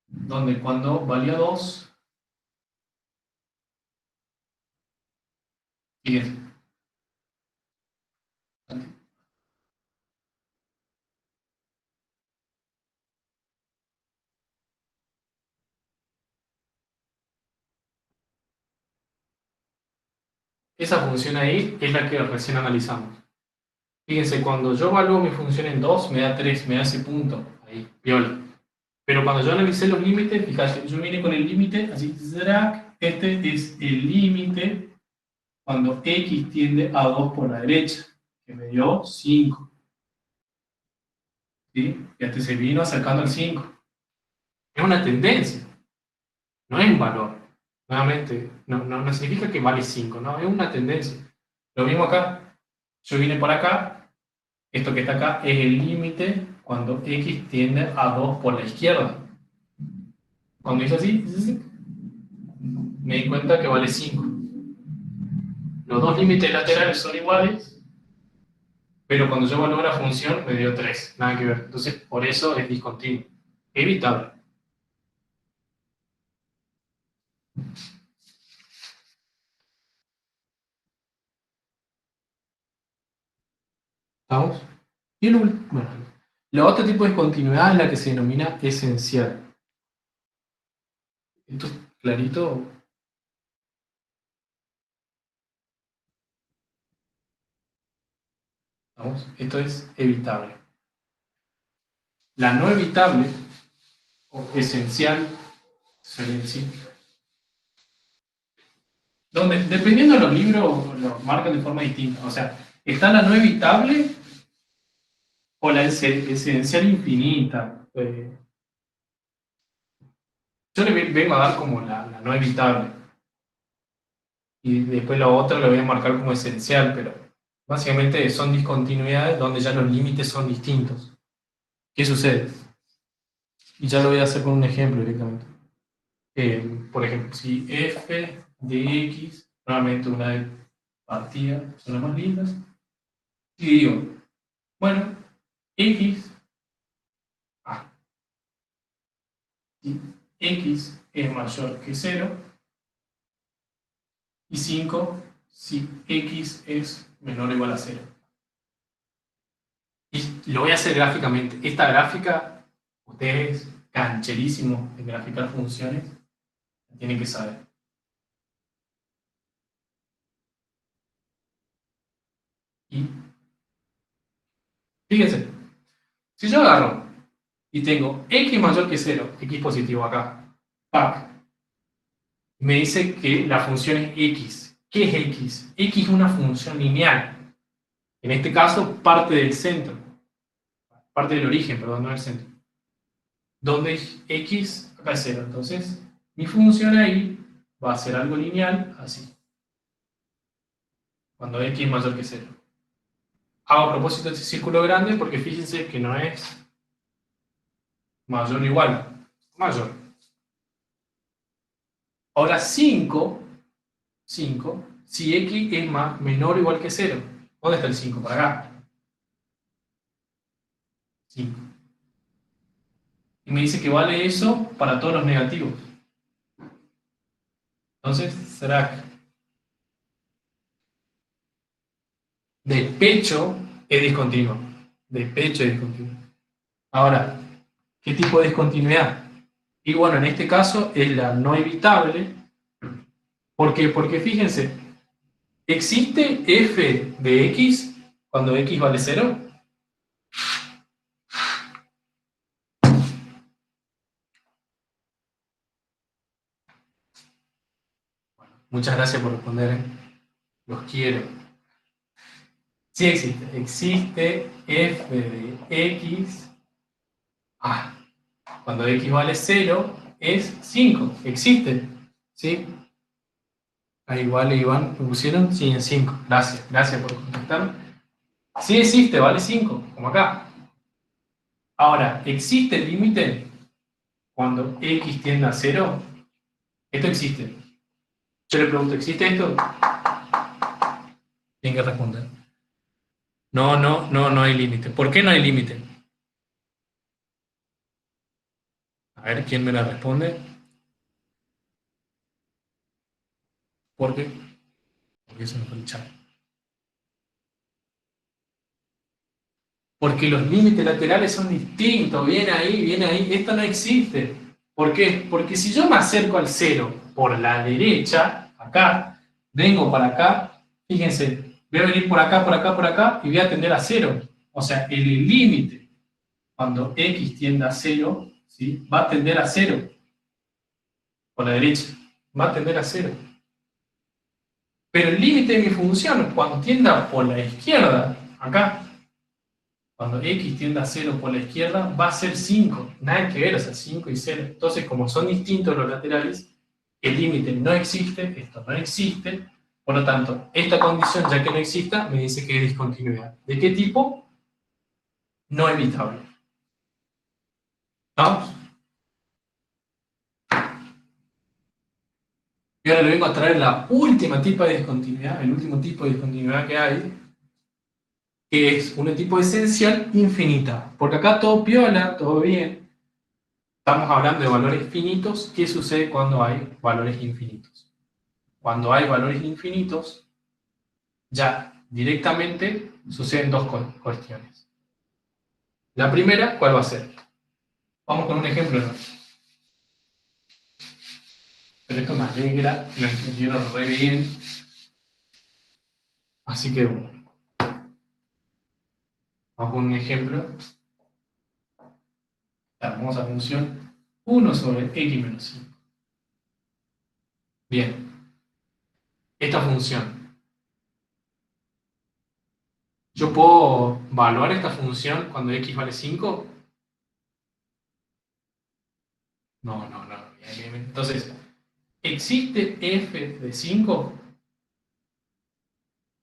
donde cuando valía 2, fíjense, esa función ahí es la que recién analizamos. Fíjense, cuando yo evalúo mi función en 2 me da 3, me da ese punto, ahí, viola. Pero cuando yo analicé los límites, fíjate, yo vine con el límite, así, ¡zrac! Este es el límite cuando x tiende a 2 por la derecha, que me dio 5. ¿Sí? Y este se vino acercando al 5. Es una tendencia, no es un valor. Nuevamente, no significa que vale 5, no, es una tendencia. Lo mismo acá, yo vine por acá, esto que está acá es el límite cuando x tiende a 2 por la izquierda. Cuando hice así, me di cuenta que vale 5. Los dos límites laterales son iguales, pero cuando yo evalúo la función me dio 3, nada que ver. Entonces, por eso es discontinuo. Evitable. ¿Estamos? Y bueno, la otro tipo de discontinuidad es la que se denomina esencial. Esto es clarito. ¿Estamos? Esto es evitable. La no evitable o esencial sería decir, donde dependiendo de los libros lo marcan de forma distinta. O sea, está la no evitable o la esencial infinita. Yo le vengo a dar como la no evitable. Y después la otra lo voy a marcar como esencial, pero básicamente son discontinuidades donde ya los límites son distintos. ¿Qué sucede? Y ya lo voy a hacer con un ejemplo directamente. Por ejemplo, si f de x, nuevamente una de partida, son las más lindas, y digo, bueno, x, si x es mayor que 0, y 5 si x es menor o igual a 0. Y lo voy a hacer gráficamente. Esta gráfica, ustedes, cancherísimos en graficar funciones, tienen que saber. Y fíjense, si yo agarro y tengo x mayor que 0, x positivo acá, pack, me dice que la función es x. ¿Qué es x? X es una función lineal. En este caso, parte del centro. Parte del origen, perdón, no del centro. Donde x acá es 0. Entonces, mi función ahí va a ser algo lineal, así. cuando x es mayor que 0. Hago a propósito de este círculo grande porque fíjense que no es mayor o igual, mayor. Ahora 5, si x es menor o igual que 0. ¿Dónde está el 5? Para acá. 5. Y me dice que vale eso para todos los negativos. Entonces, será que despecho es discontinuo. Despecho es discontinuo. Ahora, ¿qué tipo de discontinuidad? Y bueno, en este caso es la no evitable. ¿Por qué? Porque fíjense, ¿existe f de x cuando x vale 0? Muchas gracias por responder. Los quiero. Sí existe. Existe f de x. Cuando x vale 0 es 5. Existe. ¿Sí? Ahí vale, Iván. ¿Me pusieron? Sí, en 5. Gracias. Gracias por contestarme. Sí existe, vale 5. Como acá. Ahora, ¿existe el límite cuando x tiende a 0? Esto existe. Yo le pregunto, ¿existe esto? Tienen que responder. No, no, no, no hay límite. ¿Por qué no hay límite? A ver, ¿quién me la responde? ¿Por qué? Porque se me fue el chat. Porque los límites laterales son distintos. Viene ahí, viene ahí. Esto no existe. ¿Por qué? Porque si yo me acerco al 0 por la derecha, acá, vengo para acá, fíjense, voy a venir por acá, por acá, por acá, y voy a tender a 0. O sea, el límite, cuando x tiende a 0, ¿sí? Va a tender a 0 por la derecha. Va a tender a 0. Pero el límite de mi función, cuando tienda por la izquierda, acá, cuando x tiende a 0 por la izquierda, va a ser 5. Nada que ver, o sea, 5 y 0. Entonces, como son distintos los laterales, el límite no existe, esto no existe. Por lo tanto, esta condición, ya que no exista, me dice que es discontinuidad. ¿De qué tipo? No evitable. ¿Vamos? Y ahora le vengo a traer la última tipo de discontinuidad, el último tipo de discontinuidad que hay, que es un tipo esencial infinita. Porque acá todo piola, todo bien. Estamos hablando de valores finitos. ¿Qué sucede cuando hay valores infinitos? Cuando hay valores infinitos, ya directamente suceden dos cuestiones. La primera, ¿cuál va a ser? Vamos con un ejemplo. Pero esto me alegra, lo entendieron re bien. Así que bueno, vamos con un ejemplo. La hermosa función 1 sobre x menos 5. Bien, esta función. ¿Yo puedo evaluar esta función cuando x vale 5? No, no, no. Bien, bien, bien. Entonces, ¿existe f de 5?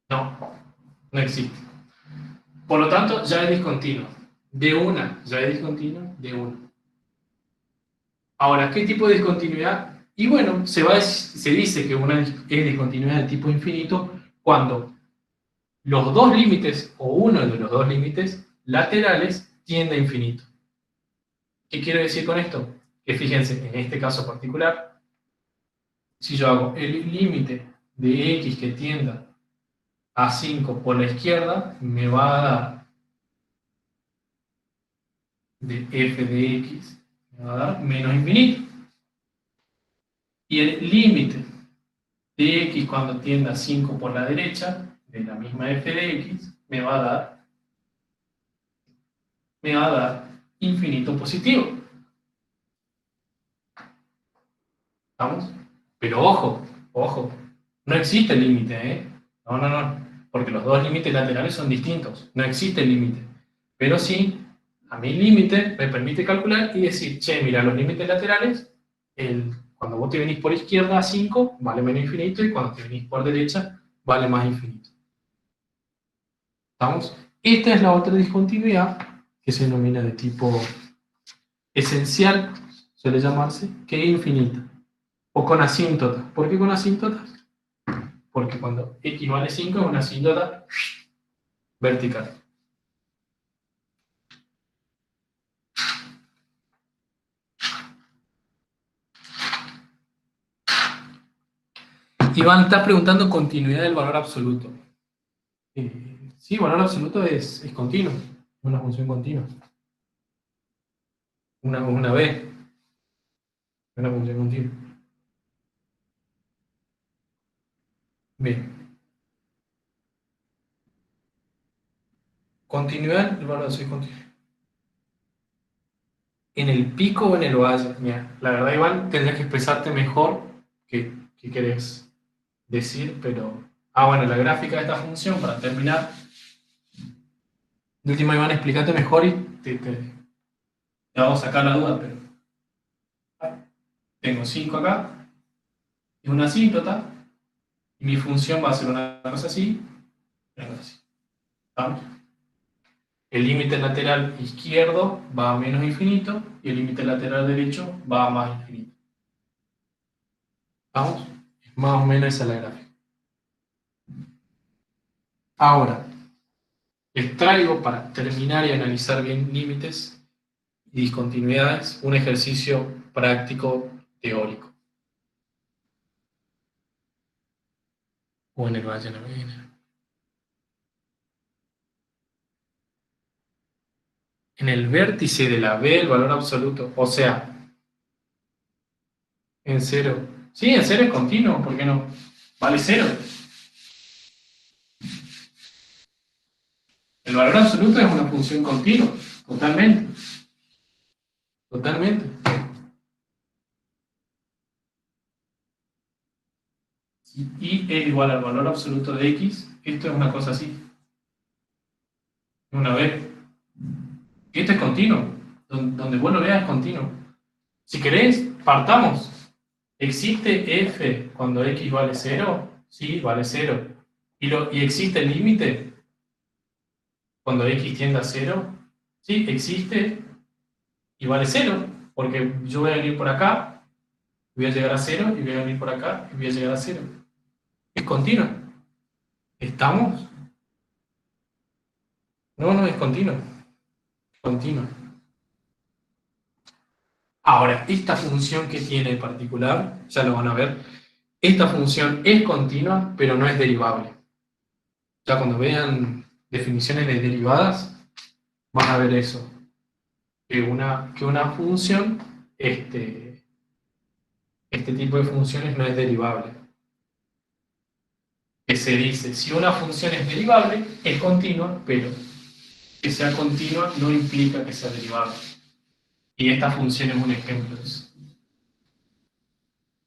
No, no existe. Por lo tanto, ya es discontinuo. De una, ya es discontinuo, de una. Ahora, ¿qué tipo de discontinuidad? Y bueno, se dice que una es discontinuidad de tipo infinito cuando los dos límites o uno de los dos límites laterales tiende a infinito. ¿Qué quiero decir con esto? Que fíjense, en este caso particular, si yo hago el límite de x que tienda a 5 por la izquierda, me va a dar de f de x, me va a dar menos infinito. Y el límite de x cuando tienda a 5 por la derecha, de la misma f de x, me va a dar infinito positivo. ¿Estamos? Pero ojo, ojo, no existe el límite, ¿eh? No, no, no, porque los dos límites laterales son distintos, no existe el límite. Pero sí, a mi límite me permite calcular y decir, che, mira, los límites laterales, cuando vos te venís por izquierda a 5, vale menos infinito, y cuando te venís por derecha, vale más infinito. ¿Estamos? Esta es la otra discontinuidad que se denomina de tipo esencial, suele llamarse, que es infinita. O con asíntotas. ¿Por qué con asíntotas? Porque cuando x vale 5 es una asíntota vertical. Iván está preguntando continuidad del valor absoluto. Sí, valor absoluto es continuo, es una función continua. Una b, es una función continua. Bien. Continuidad del valor absoluto continuo. En el pico o en el valle. Mira, la verdad, Iván, tendrías que expresarte mejor que querés decir, pero... Ah, bueno, la gráfica de esta función, para terminar. De última, Iván, explícate mejor y te vamos a sacar la duda, pero... Tengo 5 acá, y una asíntota, y mi función va a ser una cosa así, y una cosa así. ¿Vamos? El límite lateral izquierdo va a menos infinito, y el límite lateral derecho va a más infinito. ¿Vamos? Es más o menos esa la gráfica. Ahora, les traigo para terminar y analizar bien límites y discontinuidades un ejercicio práctico teórico. O en el Valle no viene. En el vértice de la B, el valor absoluto, o sea, en cero. Sí, en cero es continuo, ¿por qué no? Vale cero. El valor absoluto es una función continua, totalmente. Totalmente. Si y es igual al valor absoluto de x, esto es una cosa así. Una vez. Esto es continuo. Donde vos lo veas es continuo. Si querés, partamos. ¿Existe f cuando x vale cero? Sí, vale cero. ¿Y existe el límite cuando x tiende a cero? Sí, existe y vale cero. Porque yo voy a venir por acá, voy a llegar a cero, y voy a venir por acá, y voy a llegar a cero. Es continuo. ¿Estamos? No, no, es continuo. Continuo. Ahora, esta función que tiene en particular, ya lo van a ver, esta función es continua, pero no es derivable. Ya cuando vean definiciones de derivadas, van a ver eso, que una función, este tipo de funciones no es derivable. Que se dice, si una función es derivable, es continua, pero que sea continua no implica que sea derivable. Y esta función es un ejemplo de eso.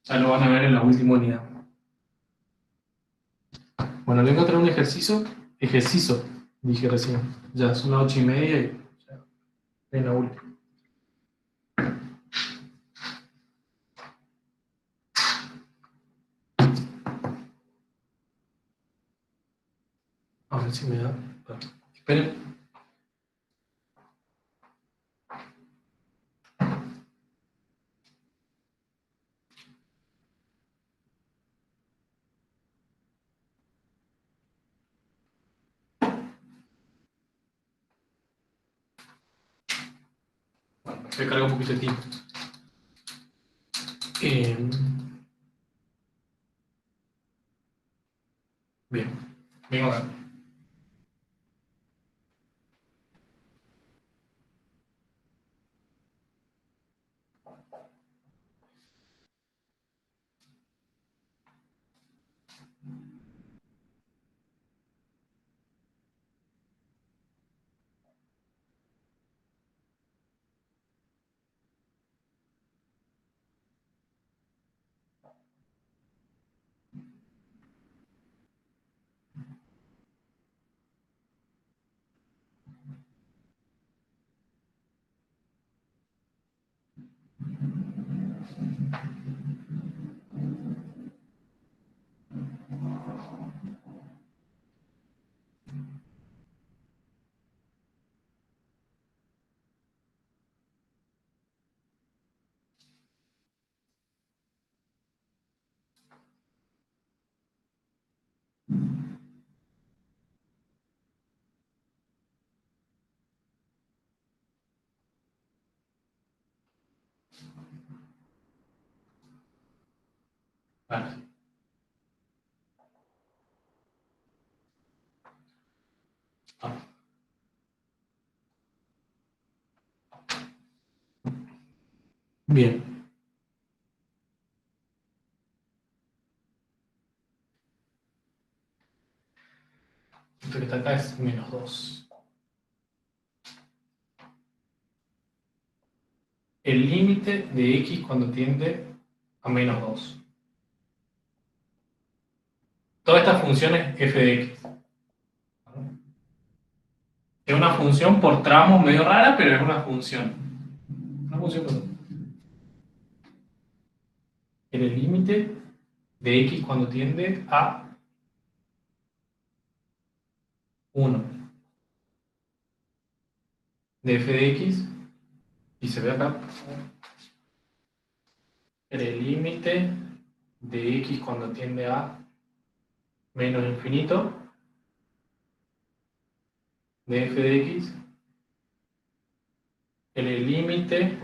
Ya lo van a ver en la última unidad. Bueno, le voy a traer un ejercicio, dije recién. Ya son las 8:30 y ya en la última. A ver si me da. Esperen. Bueno, me carga un poquito de tiempo. Eh, bien, vengo acá. Vale. Ah. Bien. Esto que está acá es menos 2. El límite de x cuando tiende a menos 2. Toda esta función es f de x. Es una función por tramos medio rara, pero es una función. Una función por... El límite de x cuando tiende a 1 de f de x, y se ve acá, el límite de x cuando tiende a menos infinito de f de x, el límite,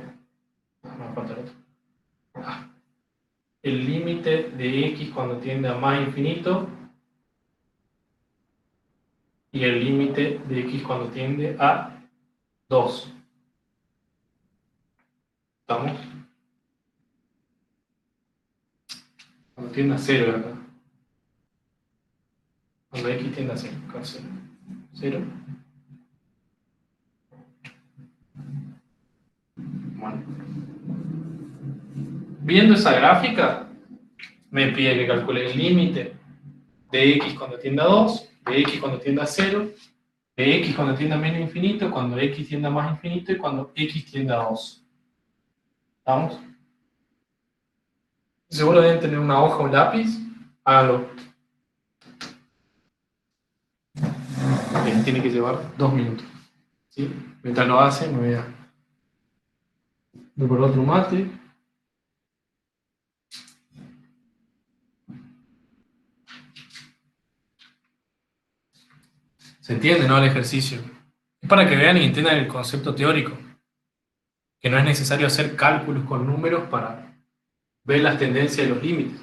me falta el otro, el límite de x cuando tiende a más infinito y el límite de x cuando tiende a 2. ¿Estamos? Cuando tiende a 0 acá. Cuando x tiende a 0, acá 0. 0. Bueno. Viendo esa gráfica, me pide que calcule el límite de x cuando tiende a 2, de x cuando tiende a 0, de x cuando tiende a menos infinito, cuando x tiende a más infinito y cuando x tiende a 2. ¿Estamos? Seguro deben tener una hoja o un lápiz. Háganlo. Bien, tiene que llevar 2 minutos. ¿Sí? Mientras lo hace, me voy a preparar otro mate. ¿Se entiende, no? El ejercicio. Es para que vean y entiendan el concepto teórico. Que no es necesario hacer cálculos con números para ver las tendencias y los límites.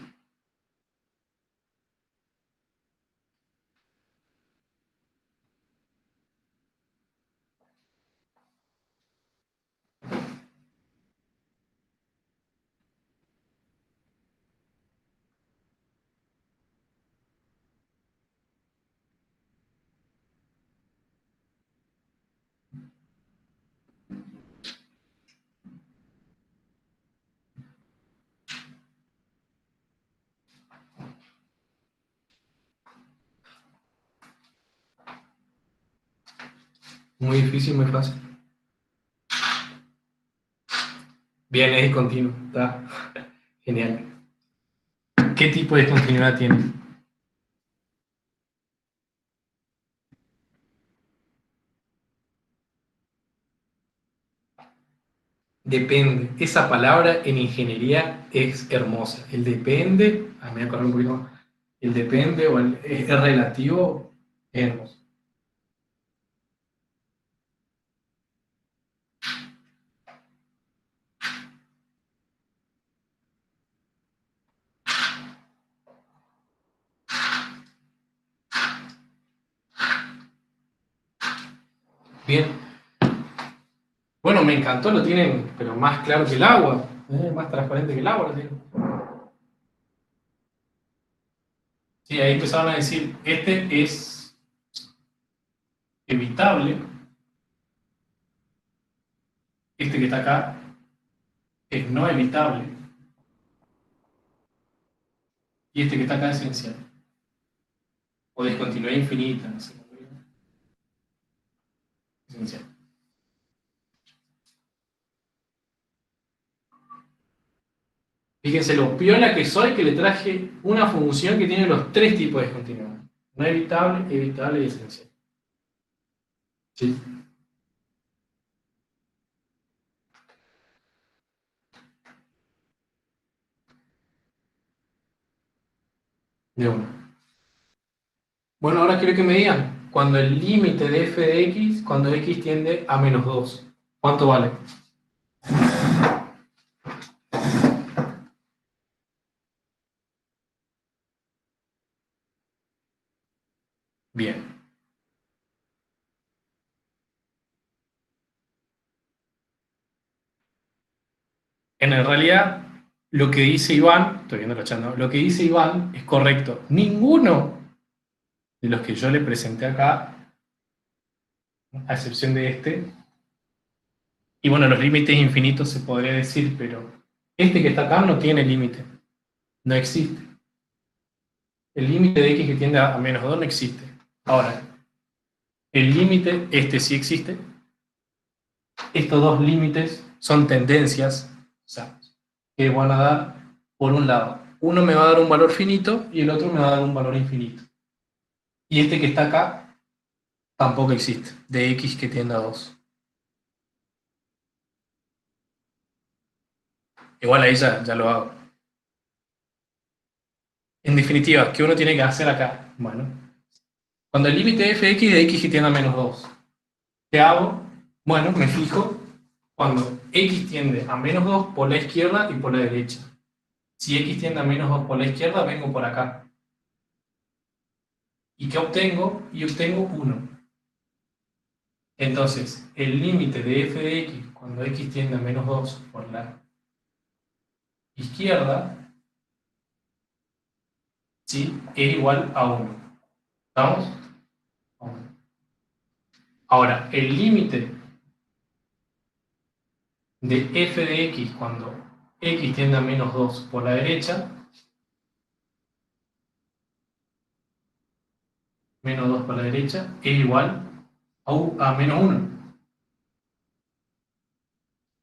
Muy difícil, muy fácil. Bien, es discontinuo. Está genial. ¿Qué tipo de discontinuidad tiene? Depende. Esa palabra en ingeniería es hermosa. El depende, a mí me voy a correr un poquito más. El depende o el es relativo es hermoso. Bien. Bueno, me encantó, lo tienen, pero más claro que el agua, más transparente que el agua lo tienen. Sí, ahí empezaron a decir, este es evitable, este que está acá es no evitable, y este que está acá es esencial. O discontinuidad infinita, no sé cómo digo. Esencial. Fíjense lo piola que soy que le traje una función que tiene los tres tipos de discontinuidad. No evitable, evitable y esencial. ¿Sí? De una. Bueno, ahora quiero que me digan, cuando el límite de f de x, cuando x tiende a menos 2, ¿cuánto vale? Bien. En realidad, lo que dice Iván, estoy viendo la chat, ¿no? Lo que dice Iván es correcto. Ninguno de los que yo le presenté acá, a excepción de este, y bueno, los límites infinitos se podría decir, pero este que está acá no tiene límite, no existe. El límite de x que tiende a -2 no existe. Ahora, el límite, este sí existe. Estos dos límites son tendencias, o sea, que van a dar por un lado. Uno me va a dar un valor finito y el otro me va a dar un valor infinito. Y este que está acá tampoco existe, de x que tiende a 2. Igual ahí ya lo hago. En definitiva, ¿qué uno tiene que hacer acá? Bueno, cuando el límite fx de x que tiende a -2, ¿qué hago? Bueno, me fijo cuando x tiende a -2 por la izquierda y por la derecha. Si x tiende a -2 por la izquierda, vengo por acá. ¿Y qué obtengo? Y obtengo 1. Entonces, el límite de f de x cuando x tiende a -2 por la izquierda, ¿sí?, es igual a 1. ¿Estamos? Ahora, el límite de f de x cuando x tiende a -2 por la derecha, -2 por la derecha, es igual a -1.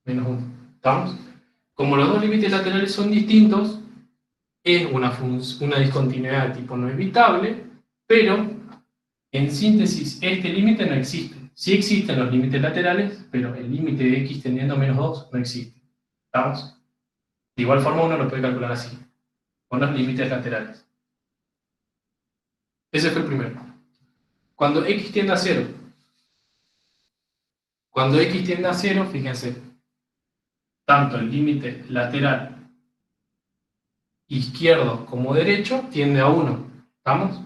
-1. ¿Estamos? Como los dos límites laterales son distintos, es una discontinuidad de tipo no evitable, pero en síntesis este límite no existe. Sí existen los límites laterales, pero el límite de x tendiendo a -2 no existe. ¿Estamos? De igual forma uno lo puede calcular así, con los límites laterales. Ese fue el primero. Cuando x tiende a 0, fíjense, tanto el límite lateral izquierdo como derecho tiende a 1. ¿Estamos?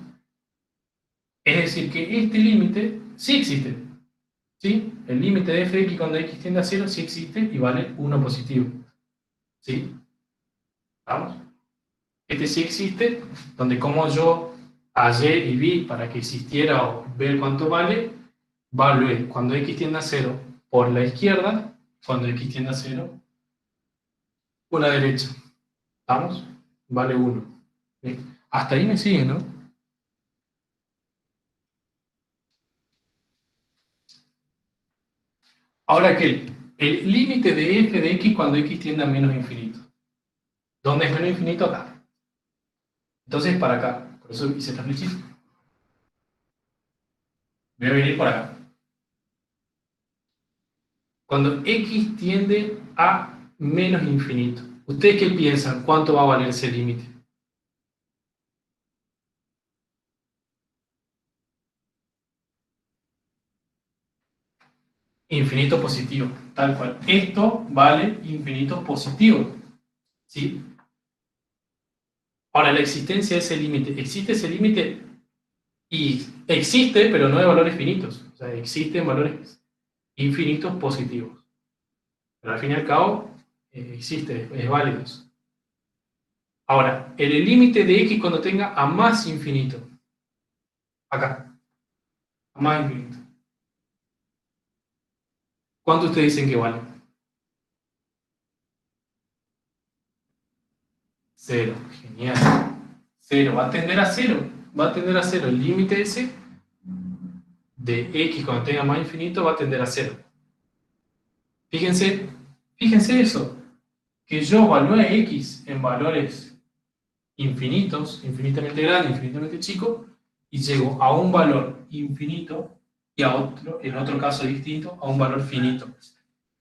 Es decir, que este límite sí existe. ¿Sí? El límite de f de x cuando x tiende a 0 sí existe y vale 1 positivo. ¿Sí? ¿Estamos? Este sí existe, donde como yo hallé y vi para que existiera o ver cuánto vale, vale cuando x tiende a 0 por la izquierda, cuando x tiende a 0 por la derecha. ¿Estamos? Vale 1. ¿Sí? Hasta ahí me siguen, ¿no? Ahora que el límite de f de x cuando x tiende a menos infinito. ¿Dónde es menos infinito? Acá. Entonces para acá. Por eso hice esta flechita. Voy a venir por acá. Cuando x tiende a menos infinito, ¿ustedes qué piensan? ¿Cuánto va a valer ese límite? Infinito positivo, tal cual. Esto vale infinito positivo, ¿sí? Ahora, la existencia de ese límite. ¿Existe ese límite? Y existe, pero no de valores finitos. O sea, existen valores infinitos positivos. Pero al fin y al cabo, existe, es válido. Ahora, el límite de x cuando tenga a más infinito. Acá, a más infinito. ¿Cuánto ustedes dicen que vale? Cero. Genial. Cero. Va a tender a cero. Va a tender a cero. El límite ese de x cuando tenga más infinito va a tender a cero. Fíjense, fíjense eso. Que yo evalúe x en valores infinitos, infinitamente grande, infinitamente chico, y llego a un valor infinito y a otro, en otro caso distinto, a un valor finito.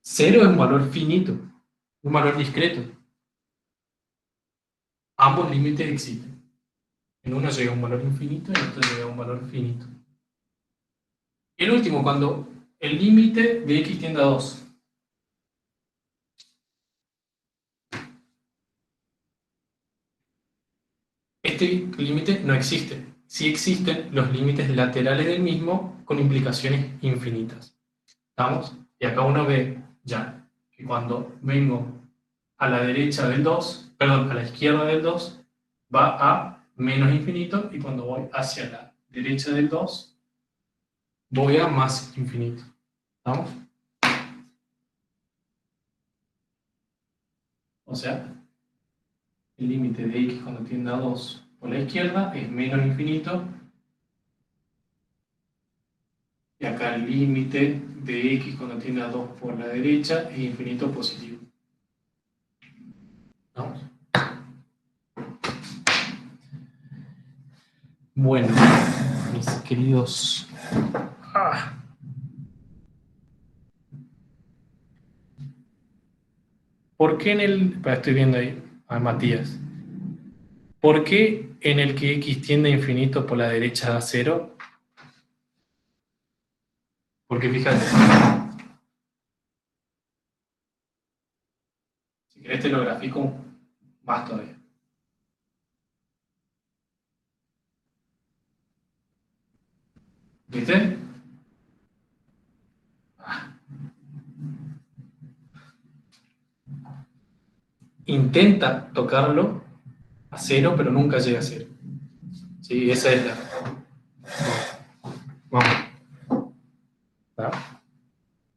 Cero es un valor finito, un valor discreto. Ambos límites existen. En uno llega a un valor infinito y en otro llega a un valor finito. El último, cuando el límite de x tiende a 2. Este límite no existe. si existen los límites laterales del mismo con implicaciones infinitas. ¿Estamos? Y acá uno ve ya que cuando vengo a la derecha del 2, perdón, a la izquierda del 2, va a menos infinito, y cuando voy hacia la derecha del 2, voy a más infinito. ¿Estamos? O sea, el límite de x cuando tiende a 2 por la izquierda es menos infinito, y acá el límite de x cuando tiende a 2 por la derecha es infinito positivo. ¿Vamos? Bueno, mis queridos... ¿Por qué en el... Estoy viendo ahí a Matías. ¿Por qué en el que x tiende a infinito por la derecha da 0? Porque fíjate, si querés te lo grafico más todavía. ¿Viste? Intenta tocarlo a 0, pero nunca llega a 0. Sí, esa es la... Vamos. ¿Está?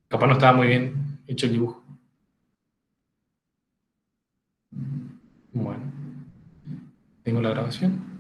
Capaz no estaba muy bien hecho el dibujo. Bueno, tengo la grabación.